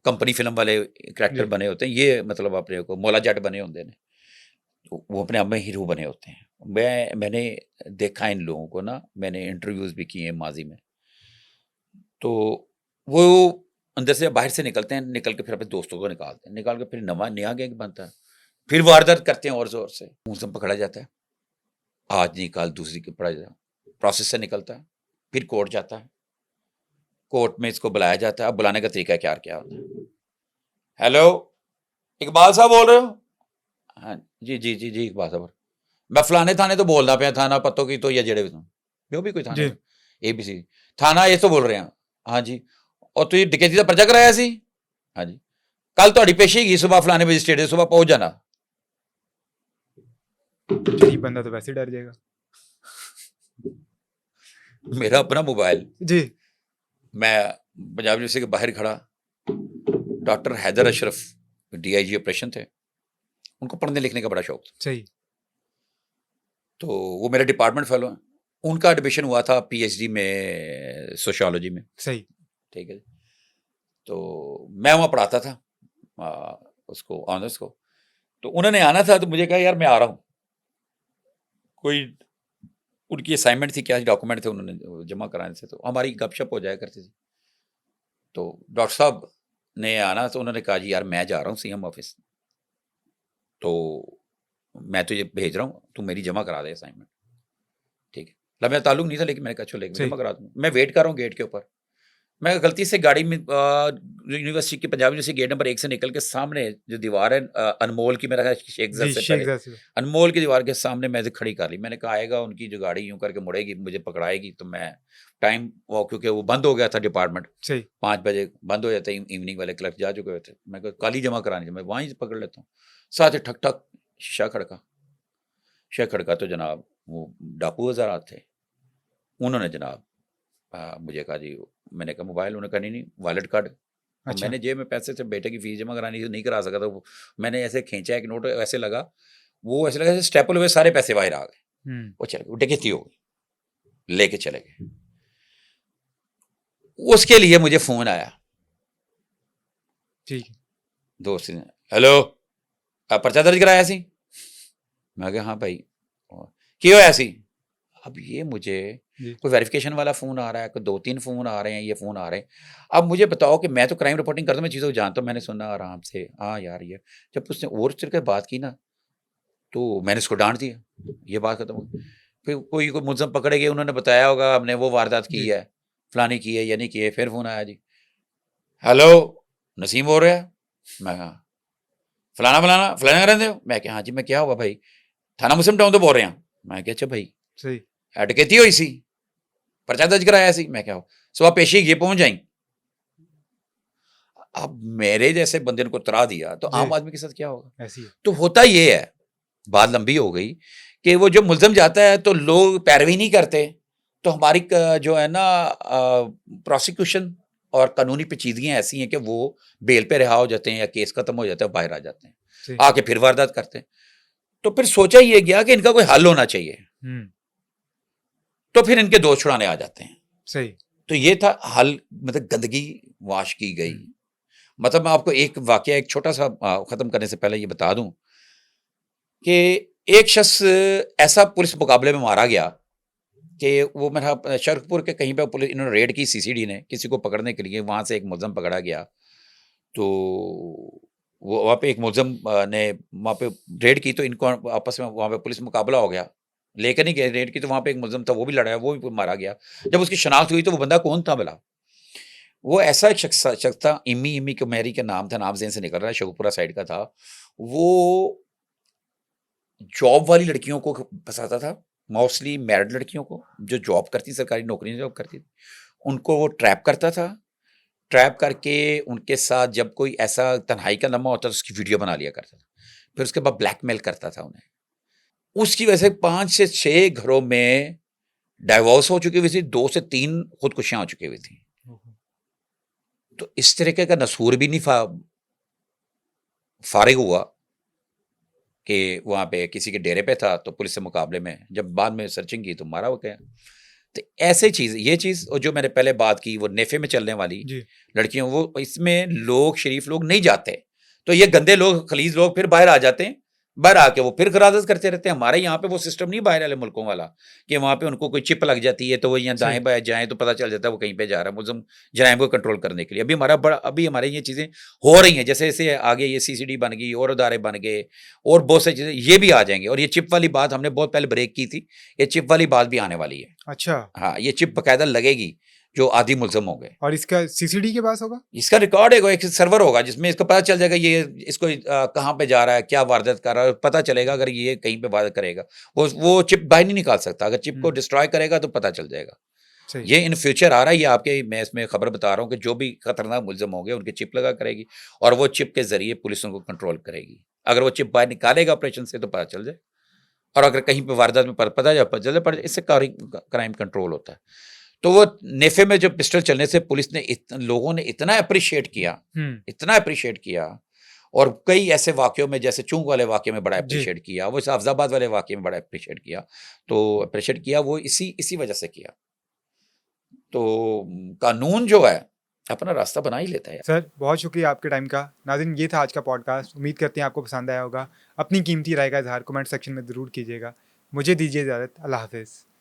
कंपनी फिल्म वाले करैक्टर जी। बने होते हैं। ये मतलब अपने को मौला जट बने होते हैं, तो वो अपने आप में हीरो बने होते हैं। मैंने देखा इन लोगों को ना, मैंने इंटरव्यूज भी किए हैं माजी में, तो वो अंदर से बाहर से निकलते हैं, निकल के फिर अपने दोस्तों को निकालते हैं, निकाल के फिर नया गैंग बनता है, फिर वारदात करते हैं और जोर से, मुंह पकड़ा जाता है, आज नहीं कल दूसरी के पकड़ा जाता है, प्रोसेस से निकलता है, फिर कोर्ट जाता है, कोर्ट में इसको बुलाया जाता है। अब बुलाने का तरीका क्या होता है, हेलो इकबाल साहब बोल रहे हो? हाँ जी जी जी जी इकबाल साहब, मैं फलाने थाने तो बोलना पे, थाना पत्तों की तो या जेड़े भी जो भी कोई थाने ABC थाना ये तो बोल रहे हैं। हाँ जी, और तुझे डकैती का पर्चा कराया सी? हाँ जी, कल तो पेशी गई सुबह फलाने मजिस्ट्रेट सुबह पहुंच जाना। गरीब बंदा तो वैसे डर जाएगा। मेरा अपना मोबाइल जी, मैं पंजाब यूनिवर्सिटी के बाहर खड़ा, doctor Haider Ashraf DIG operation थे, उनको पढ़ने लिखने का बड़ा शौक था, सही, तो वो मेरे डिपार्टमेंट फेलो हैं, उनका एडमिशन हुआ था PhD में सोशियोलॉजी में, सही, ठीक है। तो मैं वहाँ पढ़ाता था उसको ऑनर्स को, तो उन्होंने आना था, तो मुझे कहा यार मैं आ रहा हूँ, कोई उनकी असाइनमेंट थी, क्या डॉक्यूमेंट थे उन्होंने जमा कराने थे, तो हमारी गपशप हो जाया करती थी। तो डॉक्टर साहब ने आना, तो उन्होंने कहा जी यार मैं जा रहा हूँ CM ऑफिस, तो मैं तुझे भेज रहा हूँ, तू मेरी जमा करा दे असाइनमेंट, ठीक है। मेरा ताल्लुक नहीं था, लेकिन मैंने कहा चलो जमा करा दूँ। मैं वेट कर रहा हूँ गेट के ऊपर, मैं गलती से गाड़ी में यूनिवर्सिटी की पंजाब यूनिवर्सिटी गेट नंबर 1 से निकल के सामने जो दीवार है अनमोल की, मेरा शेख ज़र से पहले अनमोल की दीवार के सामने मैं खड़ी कर ली। मैंने कहा आएगा उनकी जो गाड़ी यूं करके मुड़ेगी, मुझे पकड़ाएगी, तो मैं टाइम वो, क्योंकि वो बंद हो गया था डिपार्टमेंट, 5 बजे बंद हो जाता है, इवनिंग वाले क्लर्क जा चुके हुए थे। मैं कहा कल ही जमा करानी थी, मैं वहीं से पकड़ लेता हूँ। साथ ही ठक ठक शीशा खड़का, तो जनाब वो डाकू हज़रात थे, उन्होंने जनाब मुझे कहा जी, मैंने कहा मोबाइल, उन्होंने कहा नहीं वॉलेट कार्ड। अच्छा। मैंने जेब में पैसे थे, बेटे की फीस जमा करानी थी, नहीं करा सका, तो मैंने ऐसे खींचा एक नोट, ऐसे लगा, वो ऐसे लगा जैसे स्टेपल हुए, सारे पैसे बाहर आ गए, वो चले गए, डकैती हो गई, लेके चले गए। उसके लिए मुझे फोन आया, ठीक, दोस्त ने, हेलो आप पर्चा दर्ज कराया सी? मैं कहा हाँ भाई, क्यों ऐसी? अब ये मुझे कोई वेरिफिकेशन वाला फ़ोन आ रहा है, कोई 2-3 फ़ोन आ रहे हैं, ये फ़ोन आ रहे हैं। अब मुझे बताओ कि मैं तो क्राइम रिपोर्टिंग करता हूँ, मैं चीज़ों को जानता हूँ, मैंने सुना आराम से, हाँ यार ये, जब उसने और चढ़ बात की ना, तो मैंने उसको डांट दिया, ये बात खत्म हो गई। फिर कोई मुलज़िम पकड़े गए, उन्होंने बताया होगा हमने वो वारदात की है, फलानी की है या नहीं की है, फिर फ़ोन आया जी, हेलो नसीम बोल रहा है? मैं कहा फलाना फलाना फलाना रहंदे हो? मैं कहा हाँ जी। मैं क्या हुआ भाई? थाना मुस्लिम टाउन तो बोल रहे हैं। मैं क्या अच्छा भाई सही। डकैती हुई सी, पर्चा दर्ज कराया सी। मैं क्या सुबह पेशी ये पहुंच जाई। अब मेरे जैसे बंदे को तरा दिया तो जी, आम आदमी के साथ क्या होगा? ऐसी है। तो होता ये है, बात लंबी हो गई, कि वो जो मुल्ज़िम जाता है तो लोग पैरवी नहीं करते, तो हमारी जो है ना प्रोसिक्यूशन और कानूनी पेचीदगियाँ ऐसी हैं कि वो बेल पे रिहा हो जाते हैं या केस खत्म हो जाता है, बाहर आ जाते हैं, सही। आके फिर वारदात करते हैं। तो फिर सोचा ये गया कि इनका कोई हल होना चाहिए, हुँ, तो फिर इनके दोस्त छुड़ाने आ जाते हैं। सही। तो ये था हल, मतलब गंदगी वाश की गई। हुँ, मतलब मैं आपको एक वाकया एक छोटा-सा खत्म करने से पहले ये बता दूँ कि एक शख्स ऐसा पुलिस मुकाबले में मारा गया कि वो मेरा शरखपुर के कहीं पे पुलिस इन्होंने रेड की सीसीडी ने किसी को पकड़ने के लिए, वहाँ से एक मुलज़्ज़म पकड़ा गया। तो वो वहाँ पे एक मुलज़्ज़म ने वहाँ पे रेड की, तो इनको आपस में वहाँ पे पुलिस मुकाबला हो गया। लेकर नहीं गए रेड की, तो वहाँ पे एक मुलज़्ज़म था, वो भी लड़ा, वो भी मारा गया। जब उसकी शनाख्त हुई तो वो बंदा कौन था भला? वो ऐसा एक शख्स था, इम्मी इम्मी कुमेरी का नाम था, नाम ज़हन से निकल रहा है, शेखुपुरा साइड का था। वो जॉब वाली लड़कियों को फँसाता था, मोस्टली मैरिड लड़कियों को, जो जॉब करती, सरकारी नौकरी में जॉब करती थी। उनको वो ट्रैप करता था, ट्रैप करके उनके साथ जब कोई ऐसा तन्हाई का लम्हा होता था, उसकी वीडियो बना लिया करता था। फिर उसके बाद ब्लैकमेल करता था उन्हें। उसकी वजह से 5 से 6 घरों में डाइवोर्स हो चुकी हुई थी, 2 से 3 खुदकुशियाँ हो चुकी हुई थी। ओहो! तो इस तरीके का नसूर भी नहीं फारिग हुआ कि वहाँ पे किसी के डेरे पे था, तो पुलिस से मुकाबले में जब बाद में सर्चिंग की तो मारा वो गया। तो ऐसे चीज़, ये चीज़ और जो मैंने पहले बात की वो नेफे में चलने वाली जी, लड़कियों, वो इसमें लोग शरीफ लोग नहीं जाते। तो ये गंदे लोग, खलीज लोग फिर बाहर आ जाते हैं। बाहर आके वो फिर गरादत करते रहते हैं। हमारे यहाँ पे वो सिस्टम नहीं, बाहर वाले मुल्कों वाला, कि वहाँ पे उनको कोई चिप लग जाती है तो वो यहाँ सही। दाएँ-बाएँ जाएँ तो पता चल जाता है वो कहीं पे जा रहा है, मुल्ज़िम जराइम को कंट्रोल करने के लिए। अभी हमारे ये चीज़ें हो रही हैं, जैसे-जैसे आगे ये सीसीडी बन गई और अदारे बन गए और बहुत सारी चीज़ें ये भी आ जाएँगी। और ये चिप वाली बात हमने बहुत पहले ब्रेक की थी, ये चिप वाली बात भी आने वाली है। अच्छा, हाँ, ये चिप बाकायदा लगेगी, जो आदी मुल्ज़िम हो गए। और इसका सीसीडी के पास होगा? इसका रिकॉर्ड है, एक सर्वर होगा जिसमें इसको पता चल जाएगा ये इसको कहाँ पे जा रहा है, क्या वारदात कर रहा है, पता चलेगा अगर ये कहीं पे वारदात करेगा। वो चिप बाहर नहीं निकाल सकता, अगर चिप को हुँ, डिस्ट्रॉय करेगा तो पता चल जाएगा। सही। ये इन फ्यूचर आ रहा है, ये आपके मैं इसमें खबर बता रहा हूँ कि जो भी खतरनाक मुल्ज़िम होंगे उनकी चिप लगा करेगी और वो चिप के ज़रिए पुलिस उनको कंट्रोल करेगी। अगर वो चिप बाहर निकालेगा ऑपरेशन से तो पता चल जाए। और अगर कहीं पे वारदात में पता चले पड़ इससे क्राइम कंट्रोल होता है। तो वो नेफे में जो पिस्टल चलने से पुलिस ने लोगों ने इतना अप्रिशिएट किया, हुँ, इतना अप्रिशिएट किया, और कई ऐसे वाक़यों में जैसे चूंग वाले वाक़ये में बड़ा जी। अप्रिशिएट किया, वो अफ़ज़ाबाद वाले वाक़ये में बड़ा अप्रिशिएट किया। तो अप्रिशिएट किया वो इसी इसी वजह से किया। तो कानून जो है अपना रास्ता बना ही लेता है। सर, बहुत शुक्रिया आपके टाइम का। नाज़रीन, ये था आज का पॉडकास्ट। उम्मीद करते हैं आपको पसंद आया होगा। अपनी कीमती राय का इज़हार कमेंट सेक्शन में ज़रूर कीजिएगा। मुझे दीजिए इजाज़त। अल्लाह हाफ़िज़।